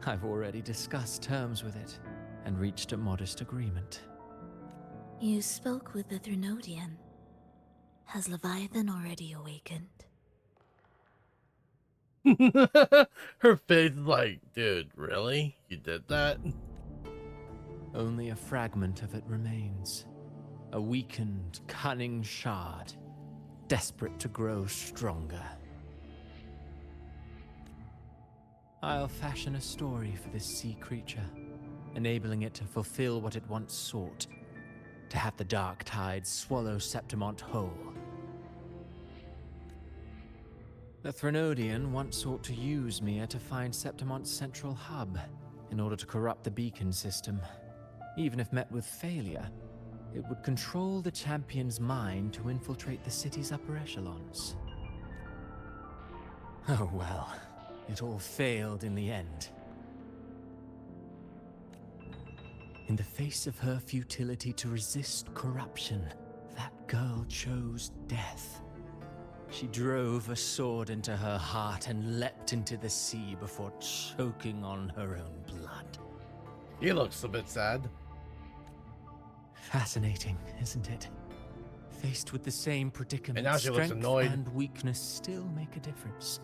I've already discussed terms with it and reached a modest agreement. You spoke with the Threnodian. Has Leviathan already awakened? Her face is like, dude, really? You did that? Only a fragment of it remains. A weakened, cunning shard, desperate to grow stronger. I'll fashion a story for this sea creature, enabling it to fulfill what it once sought, to have the dark tides swallow Septimont whole. The Threnodian once sought to use Mia to find Septimont's central hub in order to corrupt the beacon system. Even if met with failure, it would control the champion's mind to infiltrate the city's upper echelons. Oh well, it all failed in the end. In the face of her futility to resist corruption, that girl chose death. She drove a sword into her heart and leapt into the sea before choking on her own blood. He looks a bit sad. Fascinating, isn't it? Faced with the same predicament, And now she looks strength annoyed. and weakness still make a difference.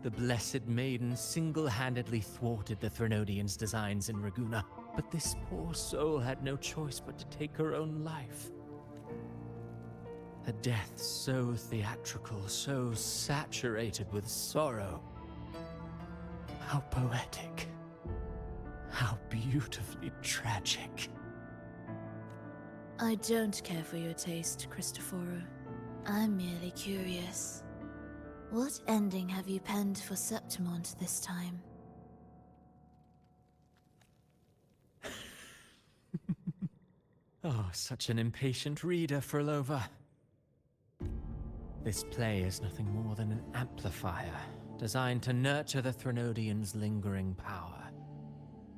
The Blessed Maiden single-handedly thwarted the Threnodians' designs in Raguna, but this poor soul had no choice but to take her own life. A death so theatrical, so saturated with sorrow. How poetic. How beautifully tragic. I don't care for your taste, Cristoforo. I'm merely curious. What ending have you penned for Septimont this time? Oh, such an impatient reader, Frolova. This play is nothing more than an amplifier, designed to nurture the Threnodians' lingering power.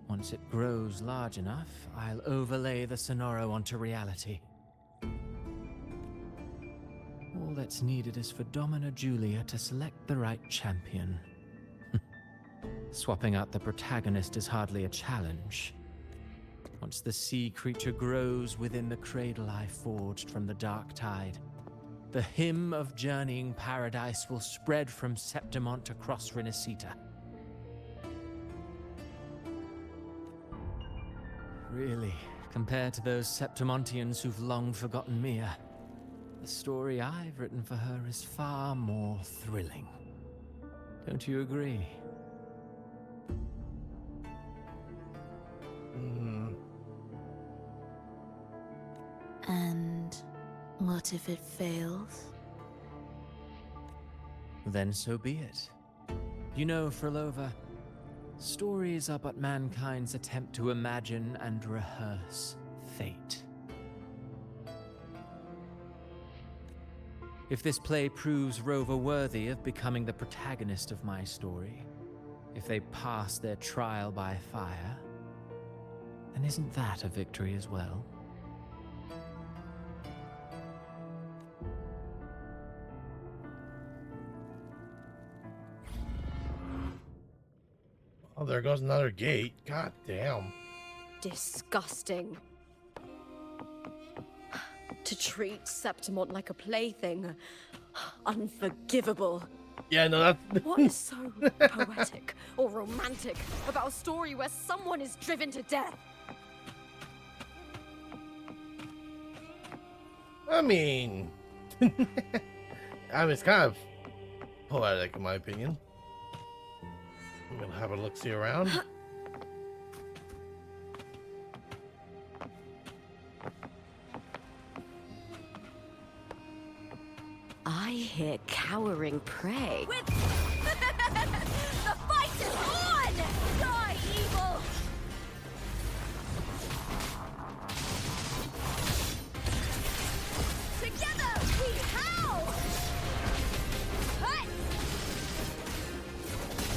Once it grows large enough, I'll overlay the Sonoro onto reality. All that's needed is for Domina Julia to select the right champion. Swapping out the protagonist is hardly a challenge. Once the sea creature grows within the cradle I forged from the dark tide, the hymn of journeying paradise will spread from Septimont across Rinasita. Really, compared to those Septimontians who've long forgotten Mia, the story I've written for her is far more thrilling. Don't you agree? And what if it fails? Then so be it. You know, Frolova, stories are but mankind's attempt to imagine and rehearse fate. If this play proves Rover worthy of becoming the protagonist of my story, if they pass their trial by fire, then isn't that a victory as well? Oh, there goes another gate. God damn. Disgusting. To treat Septimont like a plaything. Unforgivable. Yeah, no, that's... What is so poetic or romantic about a story where someone is driven to death? I mean... it's kind of poetic in my opinion. I'm gonna have a look-see around. I hear cowering prey. The fight is on! Die, evil! Together we howl! Hut!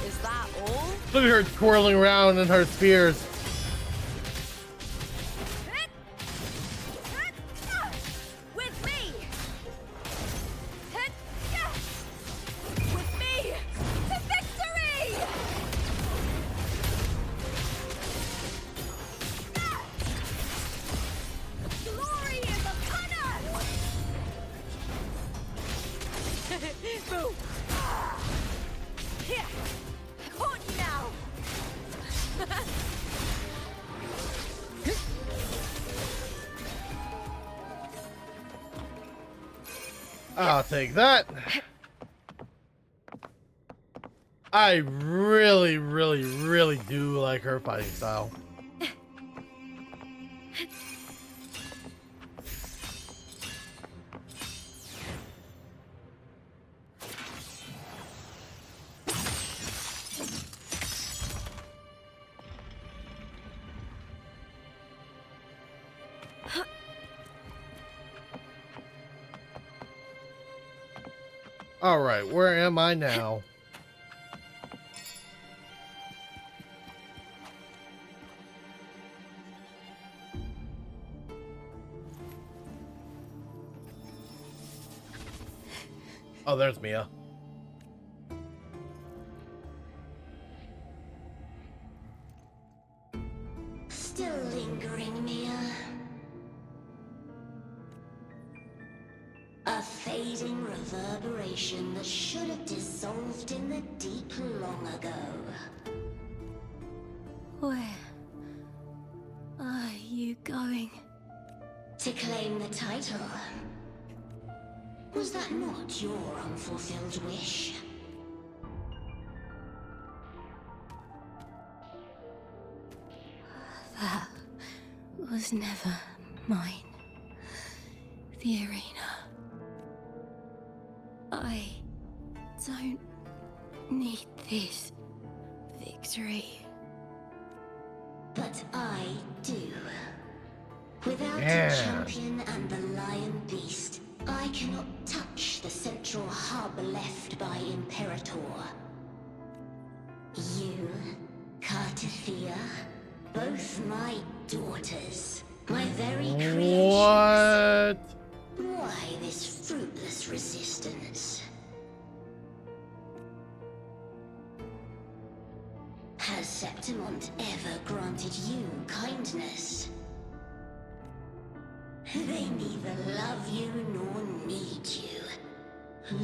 Is that all? Look at her twirling around in her spears. With me! With me! To victory! Glory is upon us! Boom! Here! I caught you now! I'll take that. I really, really, really do like her fighting style. All right, where am I now? Oh, there's Mia. Still lingering, Mia. A fading reverberation that should have dissolved in the deep long ago. Where are you going? To claim the title. Was that not your unfulfilled wish? That was never mine. The arena. I don't need this victory. But I do. Without Yeah. a champion and the lion beast, I cannot touch the central hub left by Imperator. You, Cartithia, both my daughters, my very creations. What? Why this fruitless resistance? Has Septimont ever granted you kindness? They neither love you nor need you.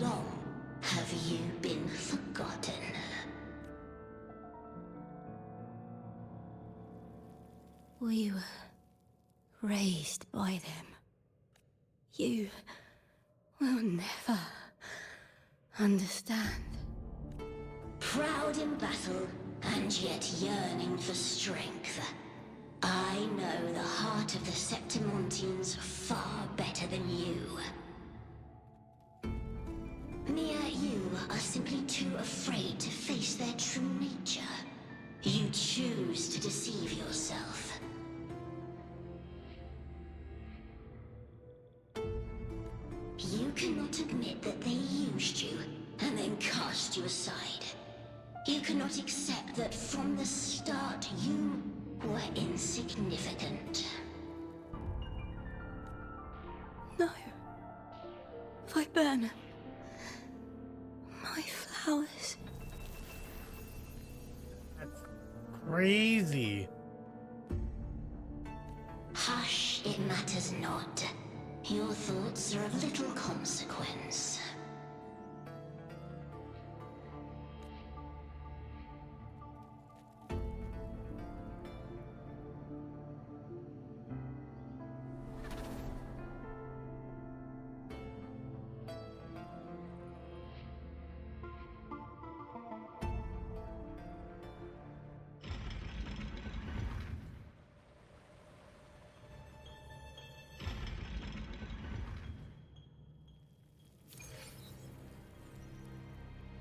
Long have you been forgotten. We were raised by them. You will never understand. Proud in battle, and yet yearning for strength. I know the heart of the Septimontians far better than you. Mia, you are simply too afraid to face their true nature. You choose to deceive yourself. You cannot admit that they used you, and then cast you aside. You cannot accept that from the start you were insignificant. No. Viburnum. My flowers. That's crazy. Hush, it matters not. Your thoughts are of little consequence.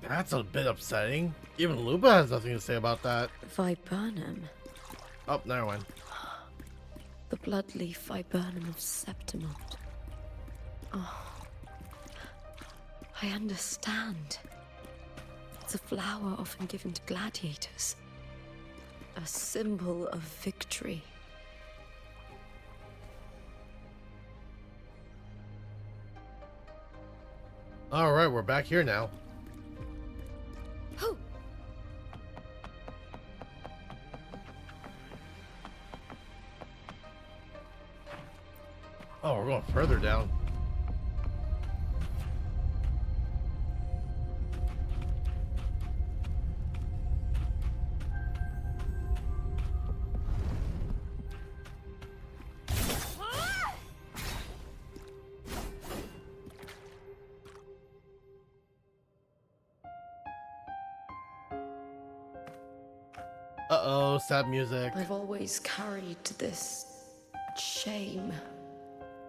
That's a bit upsetting. Even Lupa has nothing to say about that. Viburnum. Oh, never mind. The bloodleaf viburnum of Septimont. Oh. I understand. It's a flower often given to gladiators. A symbol of victory. Alright, we're back here now. Oh. Oh, we're going further down. Uh-oh, sad music. I've always carried this shame.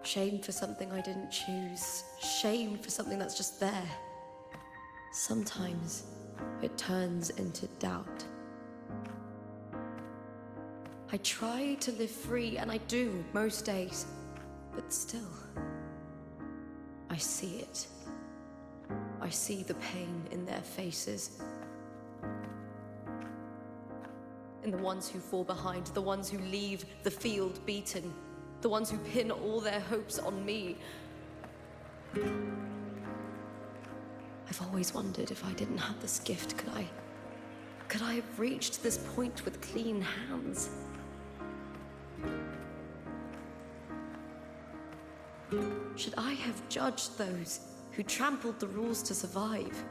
Shame for something I didn't choose. Shame for something that's just there. Sometimes it turns into doubt. I try to live free, and I do most days. But still, I see it. I see the pain in their faces. In the ones who fall behind, the ones who leave the field beaten, the ones who pin all their hopes on me. I've always wondered if I didn't have this gift, could I have reached this point with clean hands? Should I have judged those who trampled the rules to survive?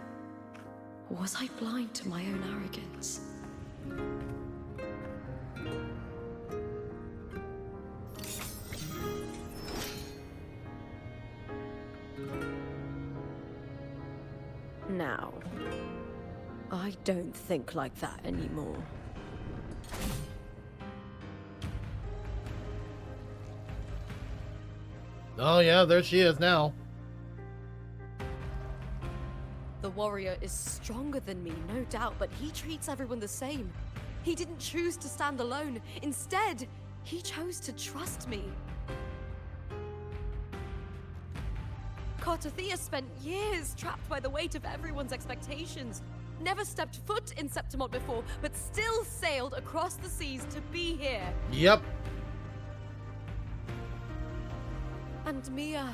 Or was I blind to my own arrogance? Now, I don't think like that anymore. Oh yeah, there she is now. The warrior is stronger than me, no doubt, but he treats everyone the same. He didn't choose to stand alone. Instead, he chose to trust me. Cartothea spent years trapped by the weight of everyone's expectations. Never stepped foot in Septimont before, but still sailed across the seas to be here. Yep. And Mia.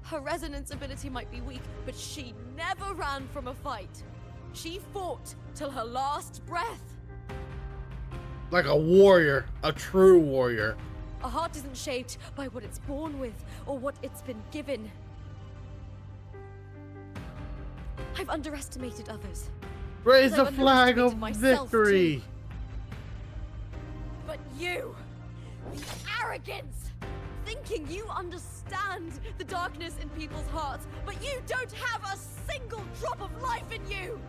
Her resonance ability might be weak, but she never ran from a fight. She fought till her last breath. Like a warrior, a true warrior. A heart isn't shaped by what it's born with or what it's been given. I've underestimated others. Raise the I've flag of underestimated myself victory. too. But you, the arrogance, thinking you understand the darkness in people's hearts, but you don't have a single drop of life in you.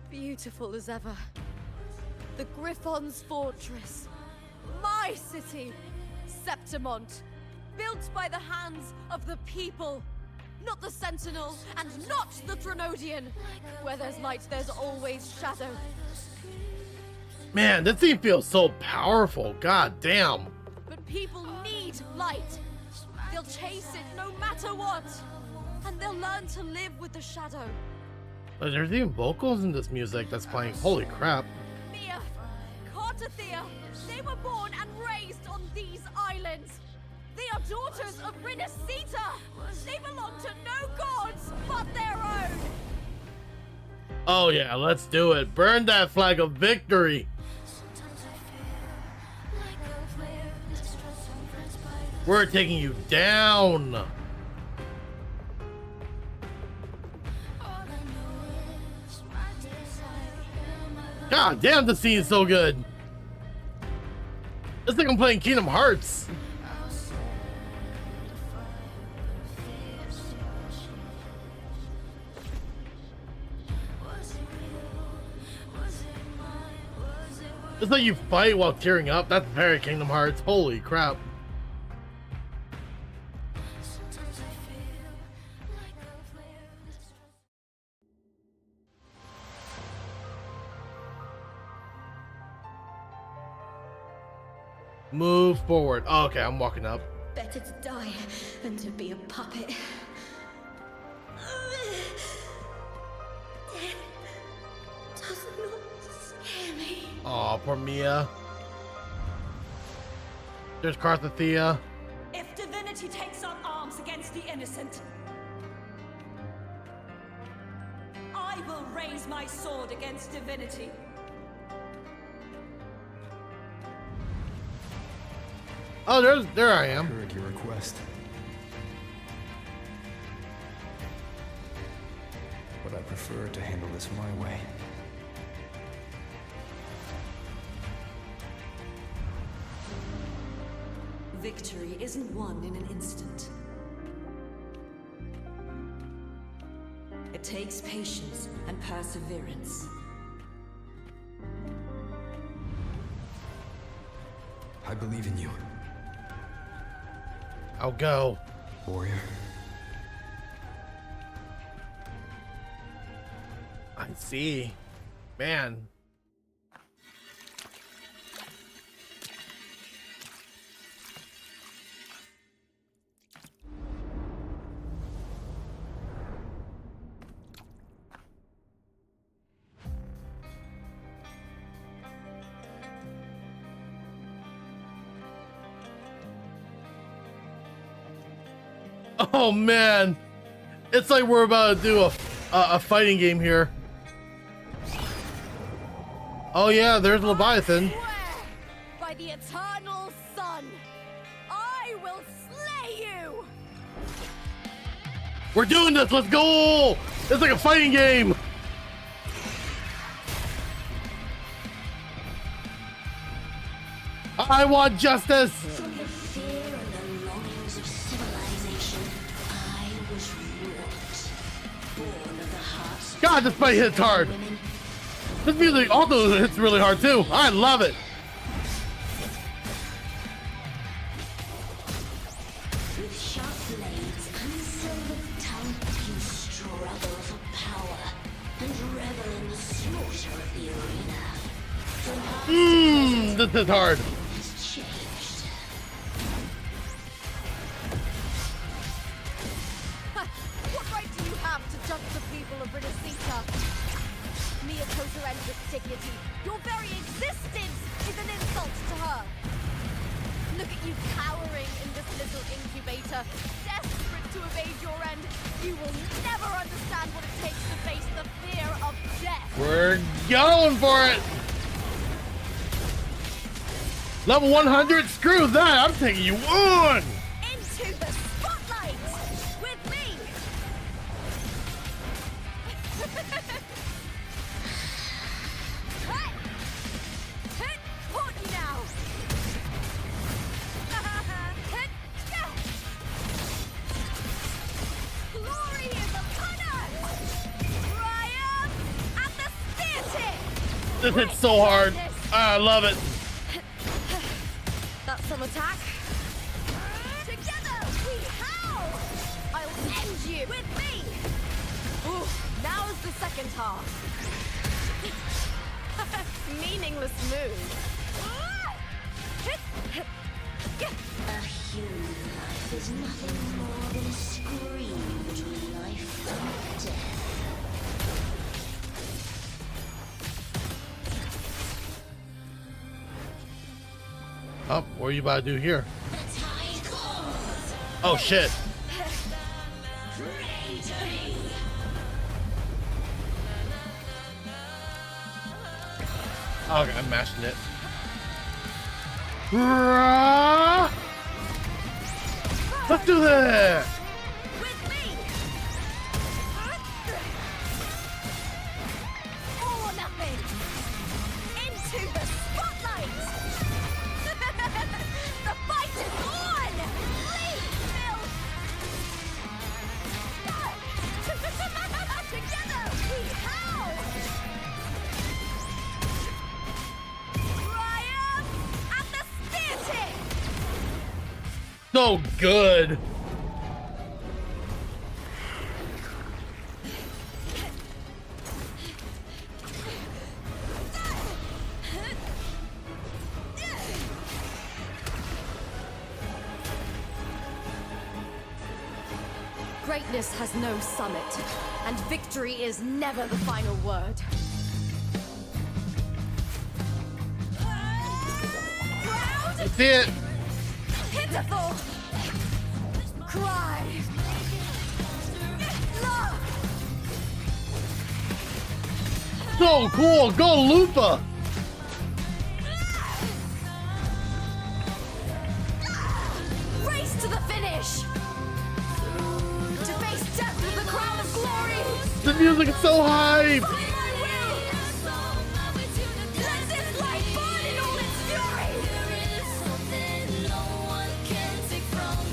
Beautiful as ever. The Griffon's fortress. My city, Septimont, built by the hands of the people. Not the Sentinel, and not the Threnodian. Where there's light, there's always shadow. Man, this thing feels so powerful. God damn. But people need light. They'll chase it no matter what. And they'll learn to live with the shadow. But there's even vocals in this music that's playing. Holy crap. Mia, Cartothea, they were born and raised on these islands. They are daughters of Rinasita. They belong to no gods but their own. Oh yeah, let's do it. Burn that flag of victory. We're taking you down. God damn, the scene is so good. It's like I'm playing Kingdom Hearts. It's like you fight while tearing up. That's very Kingdom Hearts. Holy crap. Move forward. Oh, okay, I'm walking up. Better to die than to be a puppet. Death does not scare me. Aw, poor Mia. There's Carthothea. If divinity takes up arms against the innocent, I will raise my sword against divinity. Oh, there I am. Heard your request. But I prefer to handle this my way. Victory isn't won in an instant. It takes patience and perseverance. I believe in you. I'll go. Warrior. I see. Man. Oh man, it's like we're about to do a fighting game here. Oh yeah, there's Leviathan. By the eternal sun, I will slay We're doing this. Let's go. It's like a fighting game. I want justice. From the fear and the longings of civilization, I was wrought. Born of the hearts. God, this fight hits hard. This music also hits really hard too. I love it. With sharp blades and silver tongue, you struggle for power and revel in the slaughter of the arena. This is hard. What right do you have to judge the people of Rinasita? Mere Kotorendric dignity. Your very existence is an insult to her. Look at you cowering in this little incubator, desperate to evade your end. You will never understand what it takes to face the fear of death. We're going for it. Level 100? Screw that. I'm taking you on. Into the spotlight with me. Caught you now. Glory is upon us. Triumph at the spear tip. This hits so hard. I love it. That's some attack. Together we howl. I'll end you with me. Ooh, now's the second half. Meaningless move. A human life is nothing more than a scream between life and death. Oh, what are you about to do here? Oh shit. Okay, I'm mashing it. Let's do this! All or nothing. Into the spotlight. The fight is on! Leave, Phil! Together we howl! Triumph at the spear tip! So good. Greatness has no summit, and victory is never the final word. I see it. Pitiful! Cry! Love! So cool. Go Lupa. Race to the finish! To face death with the crown of glory! The music is so hype. Let this light burn in all its fury!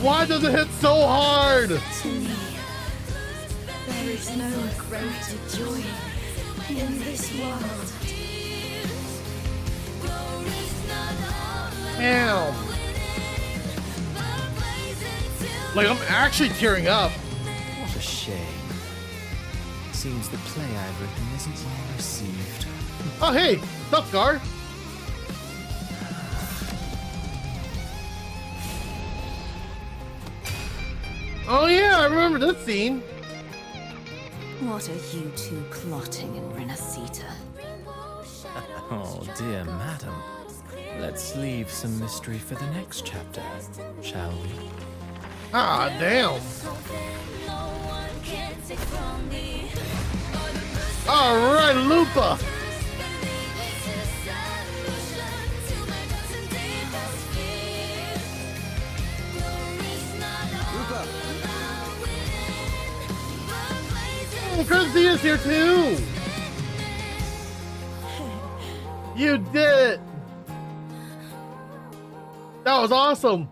Why does it hit so hard? To me, there is no greater joy in this world. Damn. Like, I'm actually tearing up. What a shame. Seems the play I've written isn't well received. Oh, hey. What's up, Gar? Oh, yeah. I remember this scene. What are you two plotting in Rinasita? Oh, dear madam. Let's leave some mystery for the next chapter, shall we? Ah, damn. All right, Lupa. Oh, Crazia's here too! You did it! That was awesome!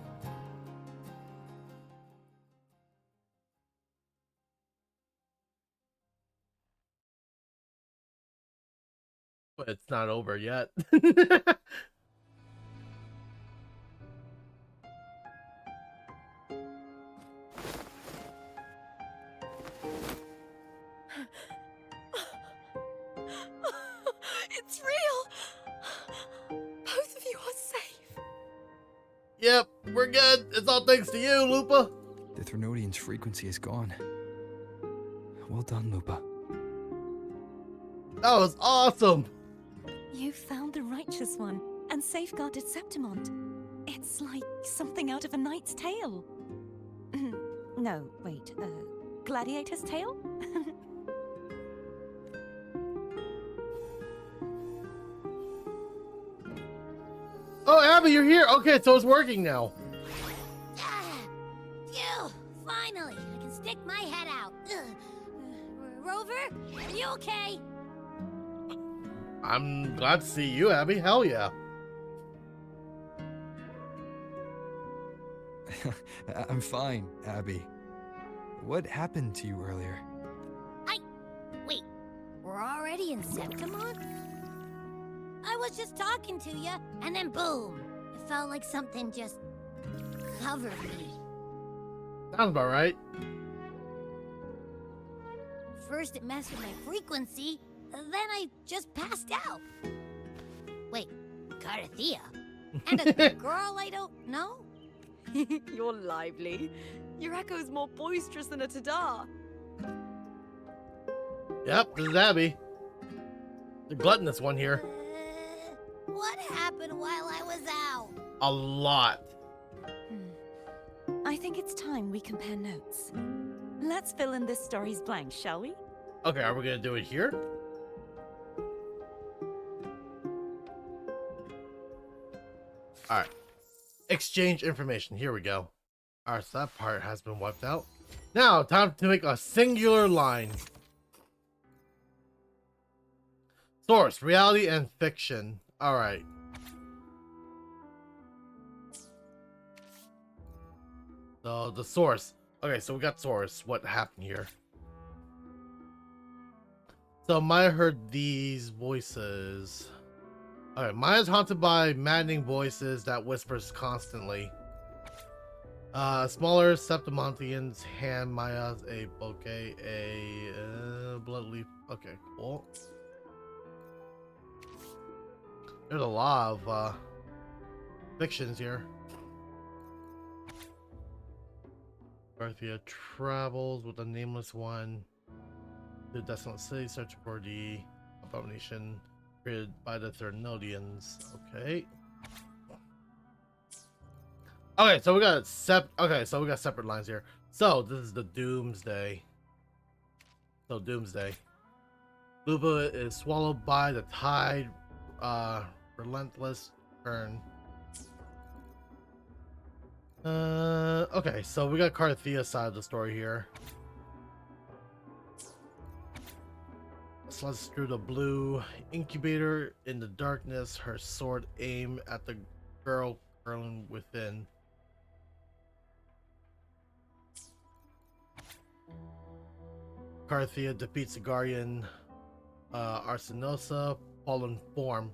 But it's not over yet. It's real! Both of you are safe. Yep, we're good. It's all thanks to you, Lupa. The Threnodian's frequency is gone. Well done, Lupa. That was awesome. You found the righteous one and safeguarded Septimont. It's like something out of a knight's tale. No, wait, gladiator's tale? Oh, Abby, you're here. Okay, so it's working now. Phew! Finally, I can stick my head out. Rover, are you okay? I'm glad to see you, Abby. Hell yeah. I'm fine, Abby. What happened to you earlier? Wait, we're already in Septimont? I was just talking to you, and then boom! It felt like something just covered me. Sounds about right. First it messed with my frequency, then I just passed out. Wait, Carthea? And a girl I don't know? You're lively. Your echo's more boisterous than a Tadar. Yep, this is Abby. The gluttonous one here. What happened while I was out? A lot. I think it's time we compare notes. Let's fill in this story's blanks, shall we? Okay, are we gonna do it here? Alright. Exchange information. Here we go. Alright, so that part has been wiped out. Now, time to make a singular line. Source, reality and fiction. Alright. So, the source. Okay, so we got source. What happened here? So, Maya heard these voices. Alright, Maya's haunted by maddening voices that whispers constantly. Smaller Septimontians hand Maya a bouquet, a blood leaf. Okay, cool. There's a lot of fictions here. Garthia travels with a nameless one to the desolate city, searching for the abomination created by the Threnodians. Okay. Okay, so we got separate lines here. So this is the Doomsday. So Doomsday. Lupa is swallowed by the tide, relentless turn. Okay, so we got Carthea's side of the story here. Slices through the blue incubator in the darkness, her sword aimed at the girl curling within. Carthea defeats the guardian Arsenosa, fallen form.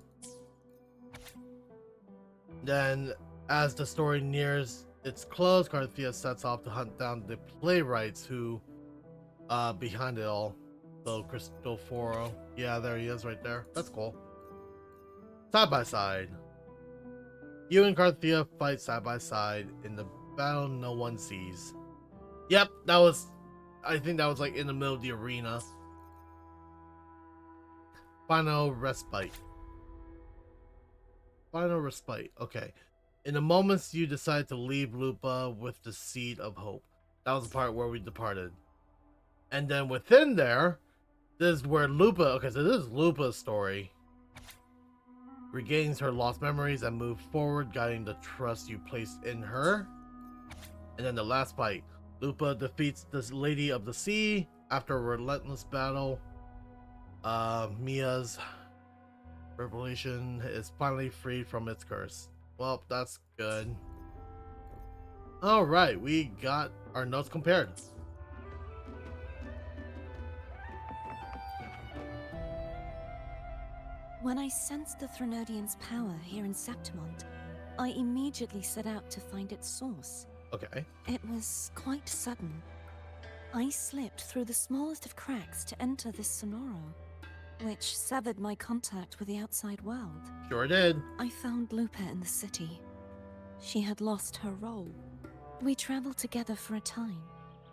Then, as the story nears its close, Carthea sets off to hunt down the playwrights who behind it all. So Cristoforo, yeah, there he is right there. That's cool. Side by side. You and Carthea fight side by side in the battle no one sees. Yep, that was, I think that was like in the middle of the arena. Final respite. Final respite. Okay. In the moments you decide to leave Lupa with the seed of hope. That was the part where we departed. And then within there, this is where Lupa, okay, so this is Lupa's story. Regains her lost memories and moves forward, guiding the trust you placed in her. And then the last fight. Lupa defeats this Lady of the Sea, After a relentless battle, Mia's revelation is finally freed from its curse. Well, that's good. Alright, we got our notes compared. When I sensed the Threnodian's power here in Septimont, I immediately set out to find its source. Okay. It was quite sudden. I slipped through the smallest of cracks to enter this Sonoro, which severed my contact with the outside world. Sure did. I found Lupa in the city. She had lost her role. We traveled together for a time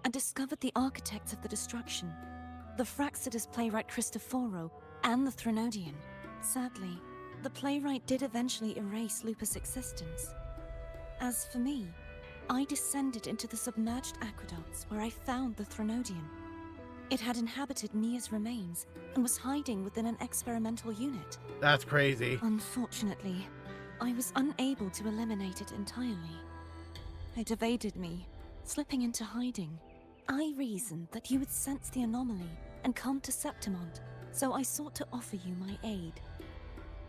and discovered the architects of the destruction, the Fraxidus playwright Cristoforo and the Threnodian. Sadly, the playwright did eventually erase Lupa's existence. As for me, I descended into the submerged aqueducts where I found the Threnodian. It had inhabited Mia's remains and was hiding within an experimental unit. That's crazy. Unfortunately, I was unable to eliminate it entirely. It evaded me, slipping into hiding. I reasoned that you would sense the anomaly and come to Septimont, so I sought to offer you my aid.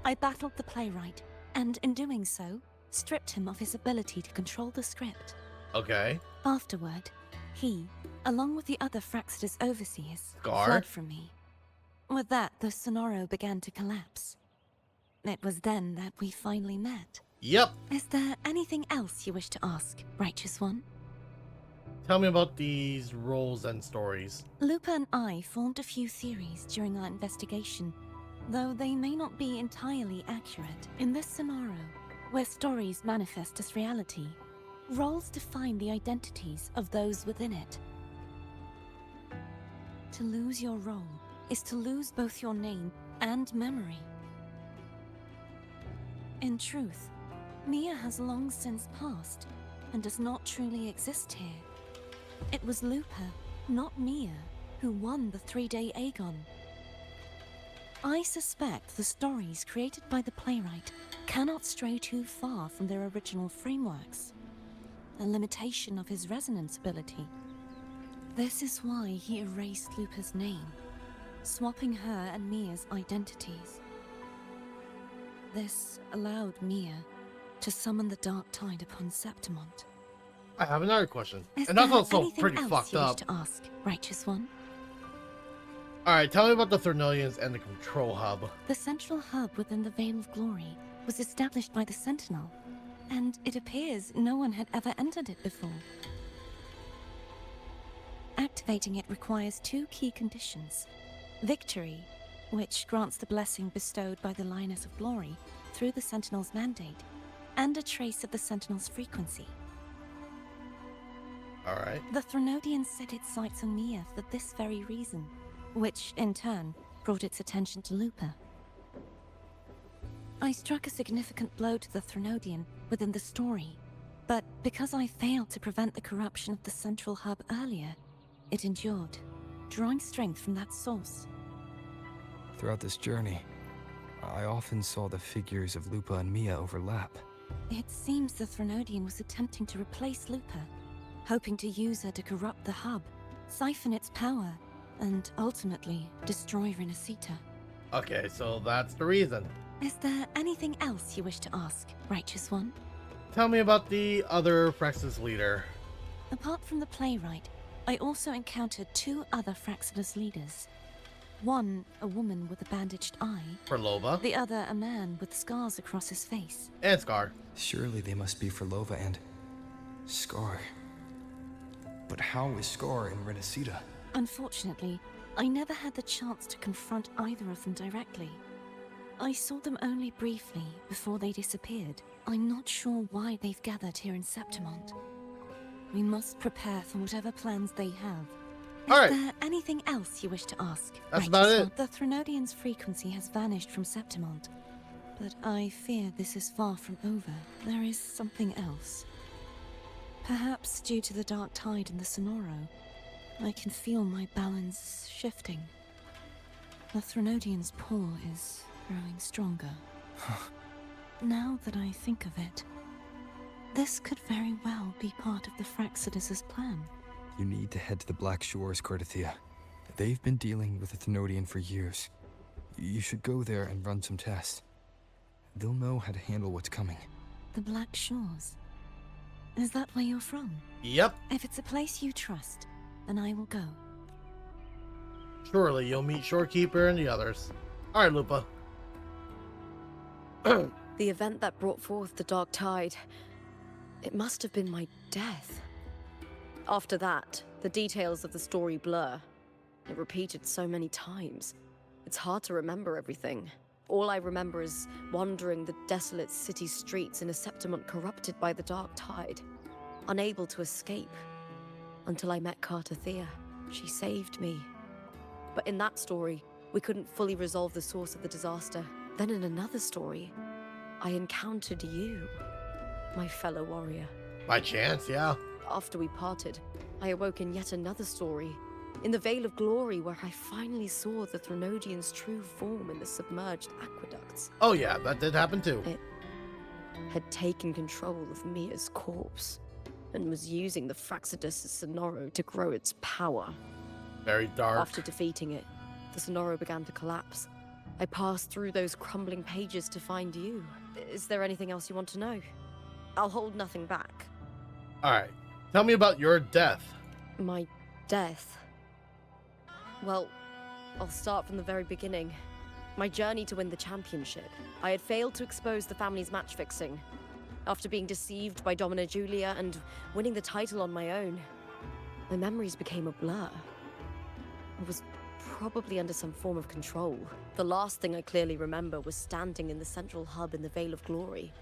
I battled the playwright, and in doing so, stripped him of his ability to control the script. Okay. Afterward, he, along with the other Fraxidus overseers, Scar? fled from me. With that, the Sonoro began to collapse. It was then that we finally met. Yep. Is there anything else you wish to ask, Righteous One? Tell me about these roles and stories. Lupa and I formed a few theories during our investigation, though they may not be entirely accurate. In this scenario, where stories manifest as reality, roles define the identities of those within it. To lose your role is to lose both your name and memory. In truth, Mia has long since passed and does not truly exist here. It was Lupa, not Mia, who won the 3-day Aegon. I suspect the stories created by the playwright cannot stray too far from their original frameworks, a limitation of his resonance ability. This is why he erased Lupa's name, swapping her and Mia's identities. This allowed Mia to summon the dark tide upon Septimont. I have another question. Is And that's there also anything pretty else fucked you wish up. to ask, Righteous One? Alright, tell me about the Threnodians and the control hub. The central hub within the Veil of Glory was established by the Sentinel, and it appears no one had ever entered it before. Activating it requires 2 key conditions. Victory, which grants the blessing bestowed by the Lioness of Glory through the Sentinel's mandate, and a trace of the Sentinel's frequency. Alright. The Threnodian set its sights on Mia for this very reason, which, in turn, brought its attention to Lupa. I struck a significant blow to the Threnodian within the story, but because I failed to prevent the corruption of the central hub earlier, it endured, drawing strength from that source. Throughout this journey, I often saw the figures of Lupa and Mia overlap. It seems the Threnodian was attempting to replace Lupa, hoping to use her to corrupt the hub, siphon its power, and ultimately destroy Rinasita. Okay, so that's the reason. Is there anything else you wish to ask, Righteous One? Tell me about the other Fraxis leader. Apart from the playwright, I also encountered 2 other Fraxidus leaders. One, a woman with a bandaged eye. Forlova. The other, a man with scars across his face. And Scar. Surely they must be Forlova and Scar. But how is Scar in Rinasita? Unfortunately, I never had the chance to confront either of them directly. I saw them only briefly before they disappeared. I'm not sure why they've gathered here in Septimont. We must prepare for whatever plans they have. Is there anything else you wish to ask? That's about it. One? The Threnodian's frequency has vanished from Septimont, but I fear this is far from over. There is something else. Perhaps due to the dark tide in the Sonoro, I can feel my balance shifting. The Threnodian's pull is growing stronger. Now that I think of it, this could very well be part of the Fraxidus' plan. You need to head to the Black Shores, Cordothea. They've been dealing with the Thenodian for years. You should go there and run some tests. They'll know how to handle what's coming. The Black Shores. Is that where you're from? Yep. If it's a place you trust, then I will go. Surely you'll meet Shorekeeper and the others. Alright, Lupa. The event that brought forth the Dark Tide, it must have been my death. After that, the details of the story blur. It repeated so many times. It's hard to remember everything. All I remember is wandering the desolate city streets in a Septimont corrupted by the Dark Tide, unable to escape, until I met Cartathea. She saved me. But in that story, we couldn't fully resolve the source of the disaster. Then in another story, I encountered you, my fellow warrior. By chance, yeah. After we parted, I awoke in yet another story, in the Vale of Glory, where I finally saw the Thenodian's true form in the submerged aqueducts. Oh yeah, that did happen too. It had taken control of Mia's corpse, and was using the Fraxidus' Sonoro to grow its power. Very dark. After defeating it, the Sonoro began to collapse. I passed through those crumbling pages to find you. Is there anything else you want to know? I'll hold nothing back. Alright, tell me about your death. My death? Well, I'll start from the very beginning. My journey to win the championship. I had failed to expose the family's match fixing. After being deceived by Domina Julia and winning the title on my own, my memories became a blur. I was probably under some form of control. The last thing I clearly remember was standing in the central hub in the Vale of Glory,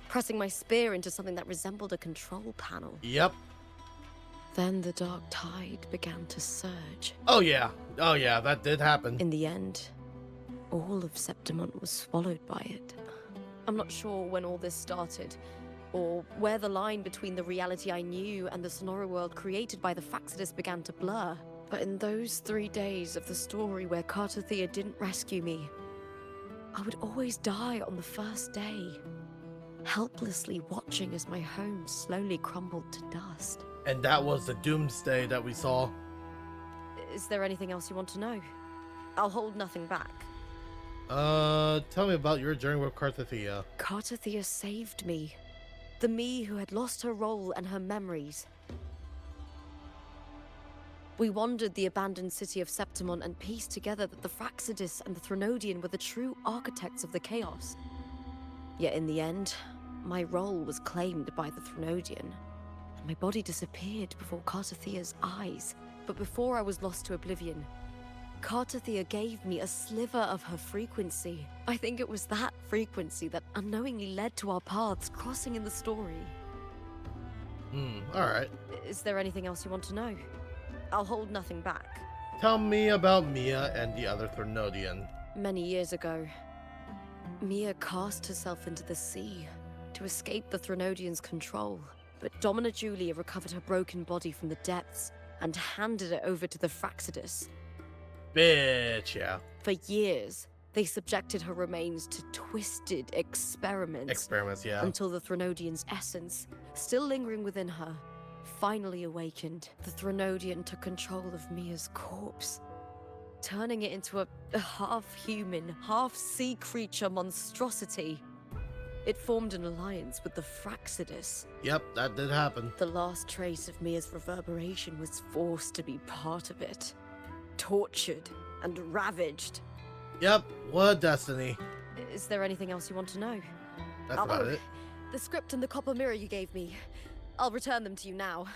pressing my spear into something that resembled a control panel. Yep. Then the Dark Tide began to surge. Oh yeah, that did happen. In the end, all of Septimont was swallowed by it. I'm not sure when all this started, or where the line between the reality I knew and the Sonoro world created by the Fraxidus began to blur. But in those 3 days of the story where Cartathea didn't rescue me, I would always die on the first day, helplessly watching as my home slowly crumbled to dust. And that was the doomsday that we saw. Is there anything else you want to know? I'll hold nothing back. Tell me about your journey with Cartathea. Cartathea saved me. The me who had lost her role and her memories. We wandered the abandoned city of Septimont and pieced together that the Fraxidus and the Thenodian were the true architects of the chaos. Yet in the end, my role was claimed by the Thenodian, and my body disappeared before Cartathea's eyes. But before I was lost to oblivion, Cartathea gave me a sliver of her frequency. I think it was that frequency that unknowingly led to our paths crossing in the story. Alright. Is there anything else you want to know? I'll hold nothing back. Tell me about Mia and the other Thenodian. Many years ago, Mia cast herself into the sea to escape the Thenodian's control. But Domina Julia recovered her broken body from the depths and handed it over to the Fraxidus. Bitch, yeah. For years, they subjected her remains to twisted experiments. Yeah. Until the Thenodian's essence, still lingering within her, finally awakened. The Thenodian took control of Mia's corpse, turning it into a half-human, half-sea creature monstrosity. It formed an alliance with the Fraxidus. Yep, that did happen. The last trace of Mia's reverberation was forced to be part of it. Tortured and ravaged. Yep, what a destiny. Is there anything else you want to know? That's about it. The script and the copper mirror you gave me. I'll return them to you now.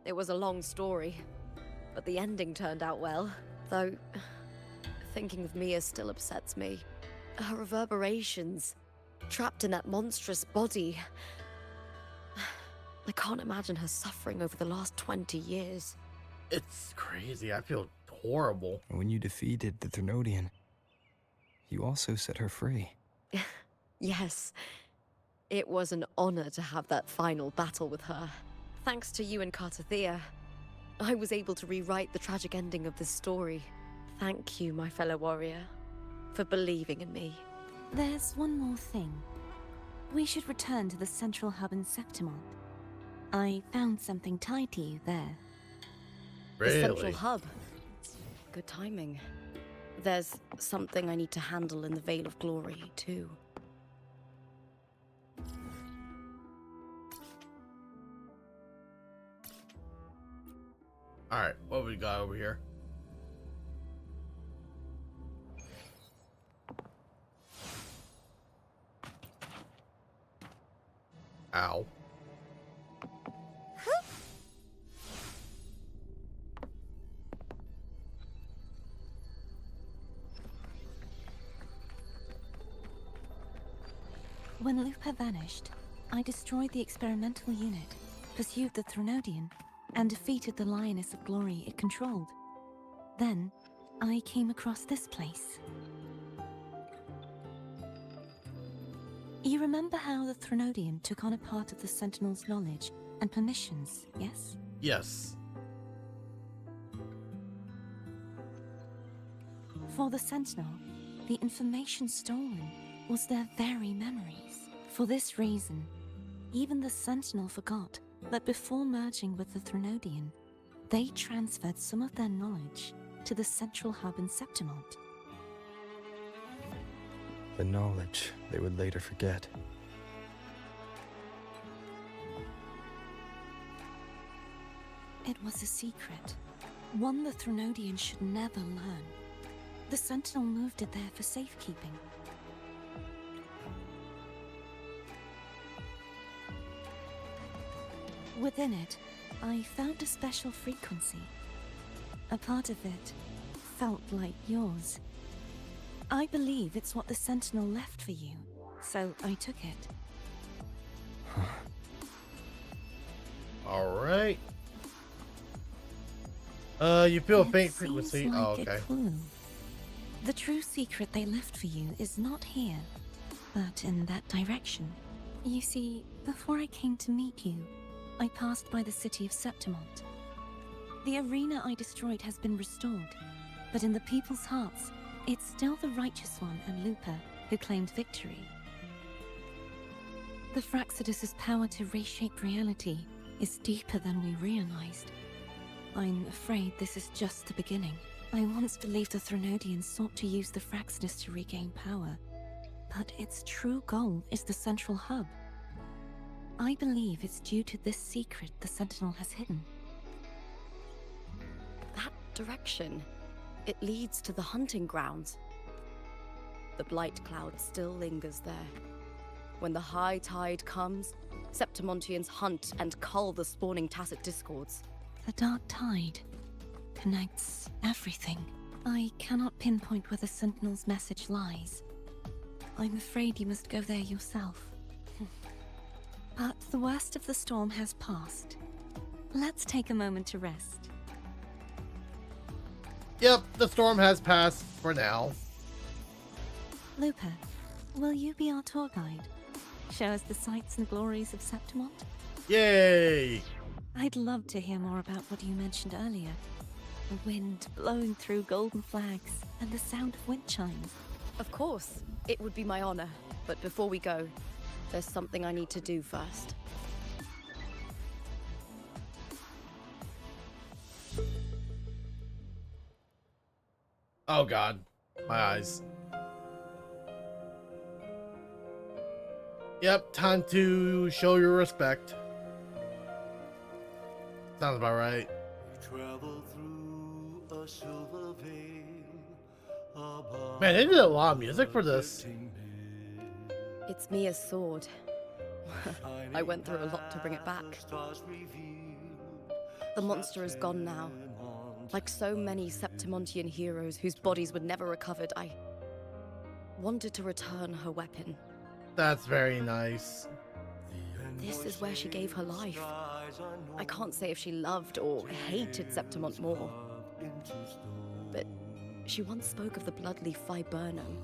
It was a long story, but the ending turned out well. Though, thinking of Mia still upsets me. Her reverberations, trapped in that monstrous body. I can't imagine her suffering over the last 20 years. It's crazy. I feel horrible. When you defeated the Thenodian, you also set her free. Yes. It was an honor to have that final battle with her. Thanks to you and Cartathea, I was able to rewrite the tragic ending of this story. Thank you, my fellow warrior, for believing in me. There's one more thing. We should return to the central hub in Septimont. I found something tied to you there. Really? The central hub? Good timing. There's something I need to handle in the Veil of Glory, too. Alright, what we got over here? Ow. When Lupa vanished, I destroyed the experimental unit, pursued the Threnodian, and defeated the Lioness of Glory it controlled. Then, I came across this place. You remember how the Threnodian took on a part of the Sentinel's knowledge and permissions, yes? Yes. For the Sentinel, the information stolen was their very memories. For this reason, even the Sentinel forgot that before merging with the Threnodian, they transferred some of their knowledge to the central hub in Septimont. The knowledge they would later forget. It was a secret, one the Threnodian should never learn. The Sentinel moved it there for safekeeping. Within it, I found a special frequency. A part of it felt like yours. I believe it's what the Sentinel left for you, so I took it. Alright. You feel a faint frequency. Like Oh, okay. a clue. The true secret they left for you is not here, but in that direction. You see, before I came to meet you, I passed by the city of Septimont. The arena I destroyed has been restored, but in the people's hearts, it's still the Righteous One and Lupa who claimed victory. The Fraxidus' power to reshape reality is deeper than we realized. I'm afraid this is just the beginning. I once believed the Threnodians sought to use the Fraxidus to regain power, but its true goal is the central hub. I believe it's due to this secret the Sentinel has hidden. That direction, it leads to the hunting grounds. The blight cloud still lingers there. When the high tide comes, Septimontians hunt and cull the spawning Tacit Discords. The dark tide connects everything. I cannot pinpoint where the Sentinel's message lies. I'm afraid you must go there yourself. But the worst of the storm has passed. Let's take a moment to rest. Yep, the storm has passed for now. Lupa, will you be our tour guide? Show us the sights and glories of Septimont? Yay! I'd love to hear more about what you mentioned earlier. The wind blowing through golden flags and the sound of wind chimes. Of course, it would be my honor. But before we go, there's something I need to do first. Oh god, my eyes. Yep, time to show your respect. Sounds about right. Man, they did a lot of music for this. It's Mia's sword. I went through a lot to bring it back. The monster is gone now. Like so many Septimontian heroes whose bodies were never recovered, I wanted to return her weapon. That's very nice. This is where she gave her life. I can't say if she loved or hated Septimont more. But she once spoke of the bloodleaf viburnum.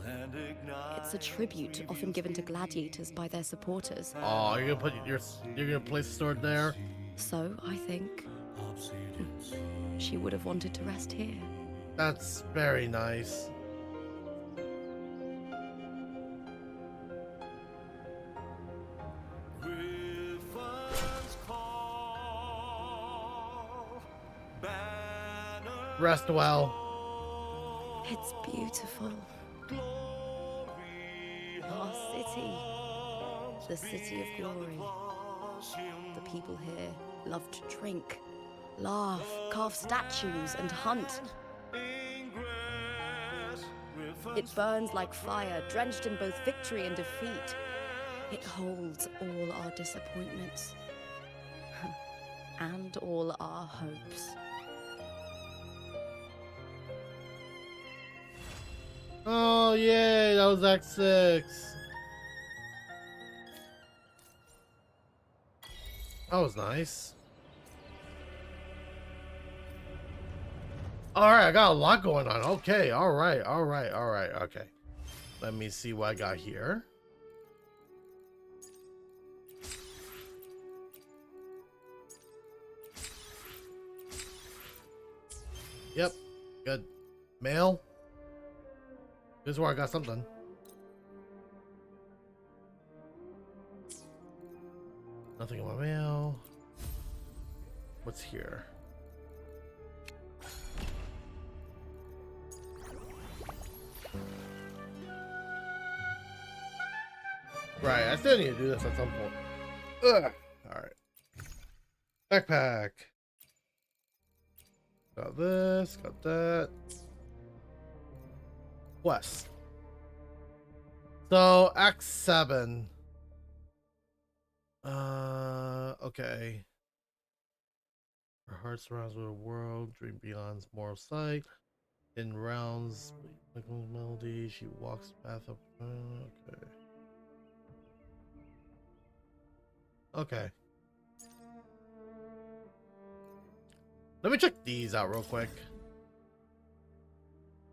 It's a tribute often given to gladiators by their supporters. Oh, you're gonna place the sword there? So, I think she would have wanted to rest here. That's very nice. Rest well. It's beautiful. Our city. The city of glory. The people here love to drink, laugh, carve statues, and hunt. It burns like fire, drenched in both victory and defeat. It holds all our disappointments. And all our hopes. Oh, yay, that was Act 6. That was nice. Alright, I got a lot going on. Okay, alright, okay. Let me see what I got here. Yep, good. Mail. This is where I got something. Nothing in my mail. What's here? Right, I still need to do this at some point. Ugh. Alright. Backpack. Got this, got that. Quest. So, Act 7. Okay. Her heart surrounds with a world, dream beyond's moral sight. In rounds, melody, she walks the path up. Okay. Okay. Let me check these out real quick.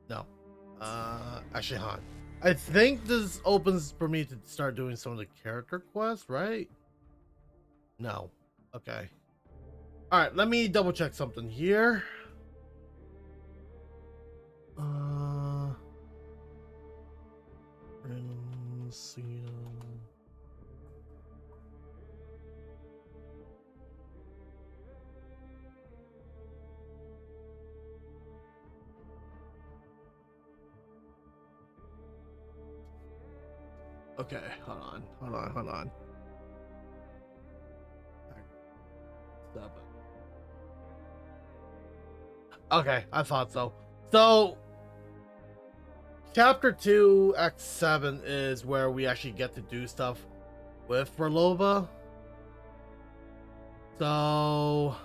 No. Actually, Han. I think this opens for me to start doing some of the character quests, right? No. Okay. Alright, let me double check something here. Rinasita. Okay, hold on. 7. Okay, I thought so. So, Chapter 2, Act 7 is where we actually get to do stuff with Verlova. So,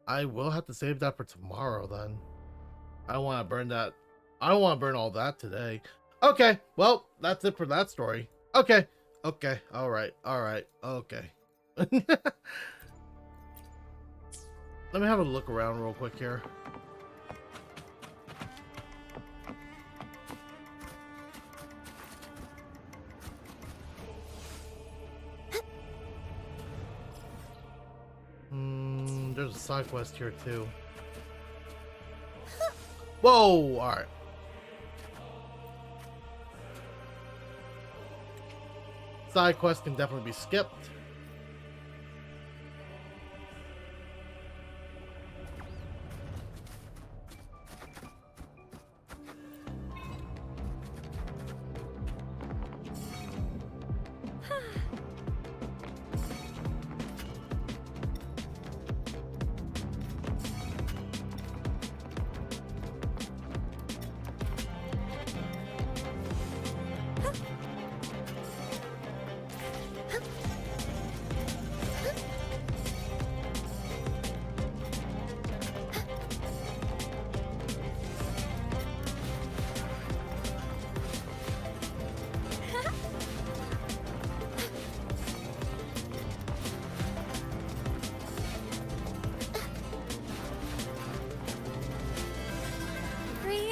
I will have to save that for tomorrow then. I don't want to burn that. I don't want to burn all that today. Okay, well, that's it for that story. Okay, alright, okay. Let me have a look around real quick here. There's a side quest here too. Whoa, alright. Side quest can definitely be skipped.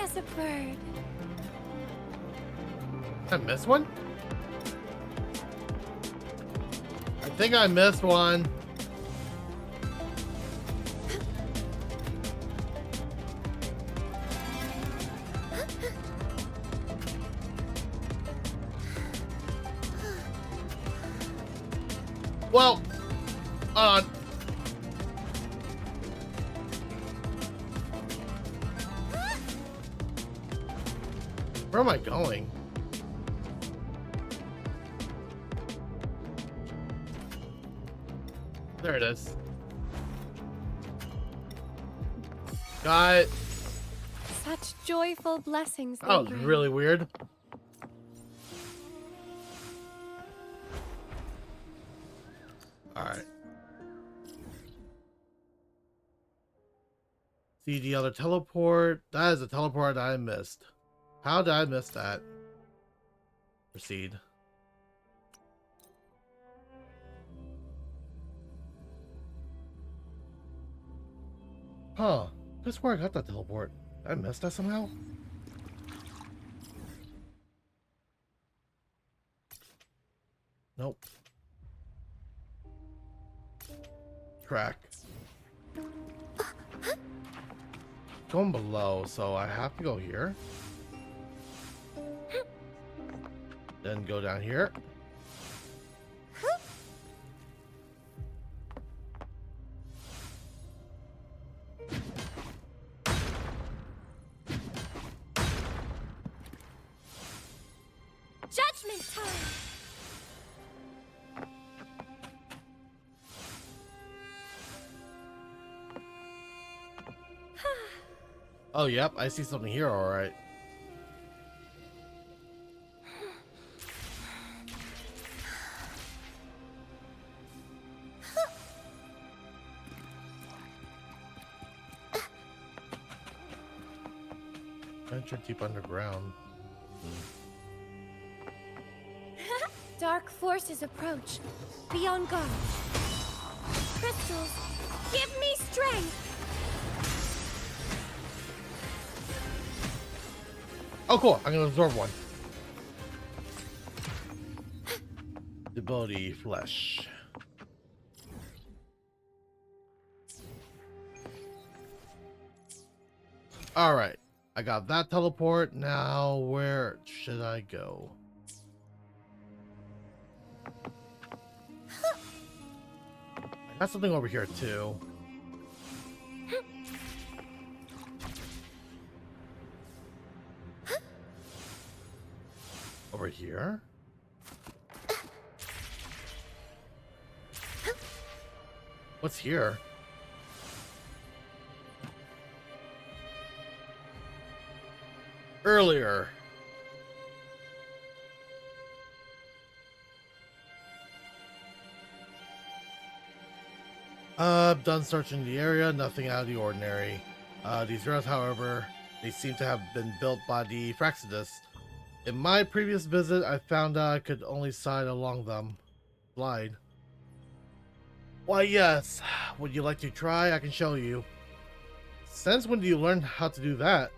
As a bird. Did I miss one? I think I missed one. Well, Where am I going? There it is. Got it. Such joyful blessings. That was really weird. Alright. See the other teleport. That is a teleport I missed. How did I miss that? Proceed. Huh. That's where I got that teleport. Did I missed that somehow? Nope. Track. Going below, so I have to go here. Then go down here. Judgment time! Oh, yep, I see something here, alright. Venture deep underground. Dark forces approach. Be on guard. Crystals, give me strength! Oh, cool. I'm gonna absorb one. The body flesh. Alright. I got that teleport. Now, where should I go? I got something over here, too. Over here? What's here? Earlier. Done searching the area, nothing out of the ordinary. These rails, however, they seem to have been built by the Fraxidus. In my previous visit, I found out I could only slide along them. Slide. Why, yes. Would you like to try? I can show you. Since when do you learn how to do that?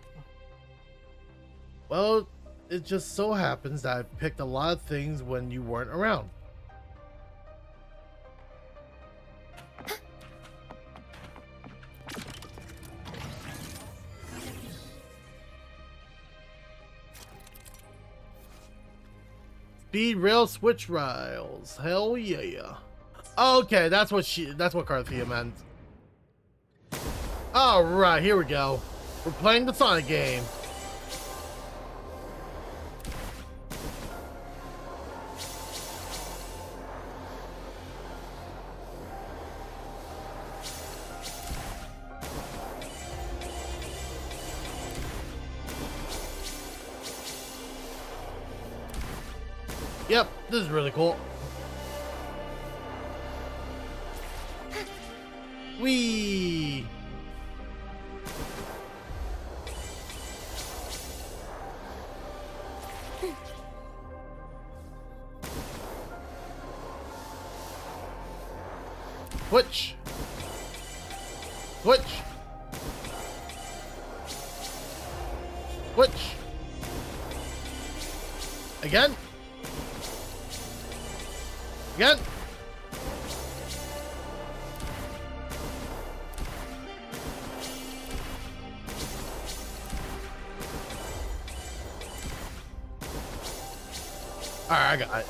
Well, it just so happens that I picked a lot of things when you weren't around. Speed rail switch rails. Hell yeah. Okay, that's what Carthia meant. Alright, here we go. We're playing the Sonic game. Yep, this is really cool. Whee! Switch! Switch! Switch! Again? Again? Alright, I got it.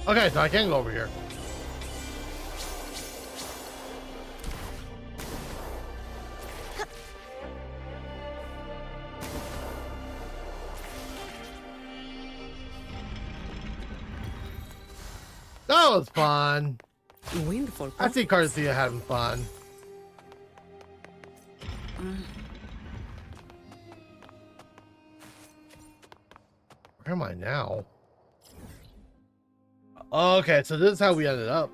Okay, so I can go over here. That was fun. Wonderful. I see Carcia having fun. Where am I now? Okay, so this is how we ended up.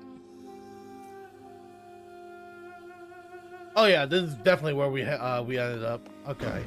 Oh yeah, this is definitely where we ended up. Okay.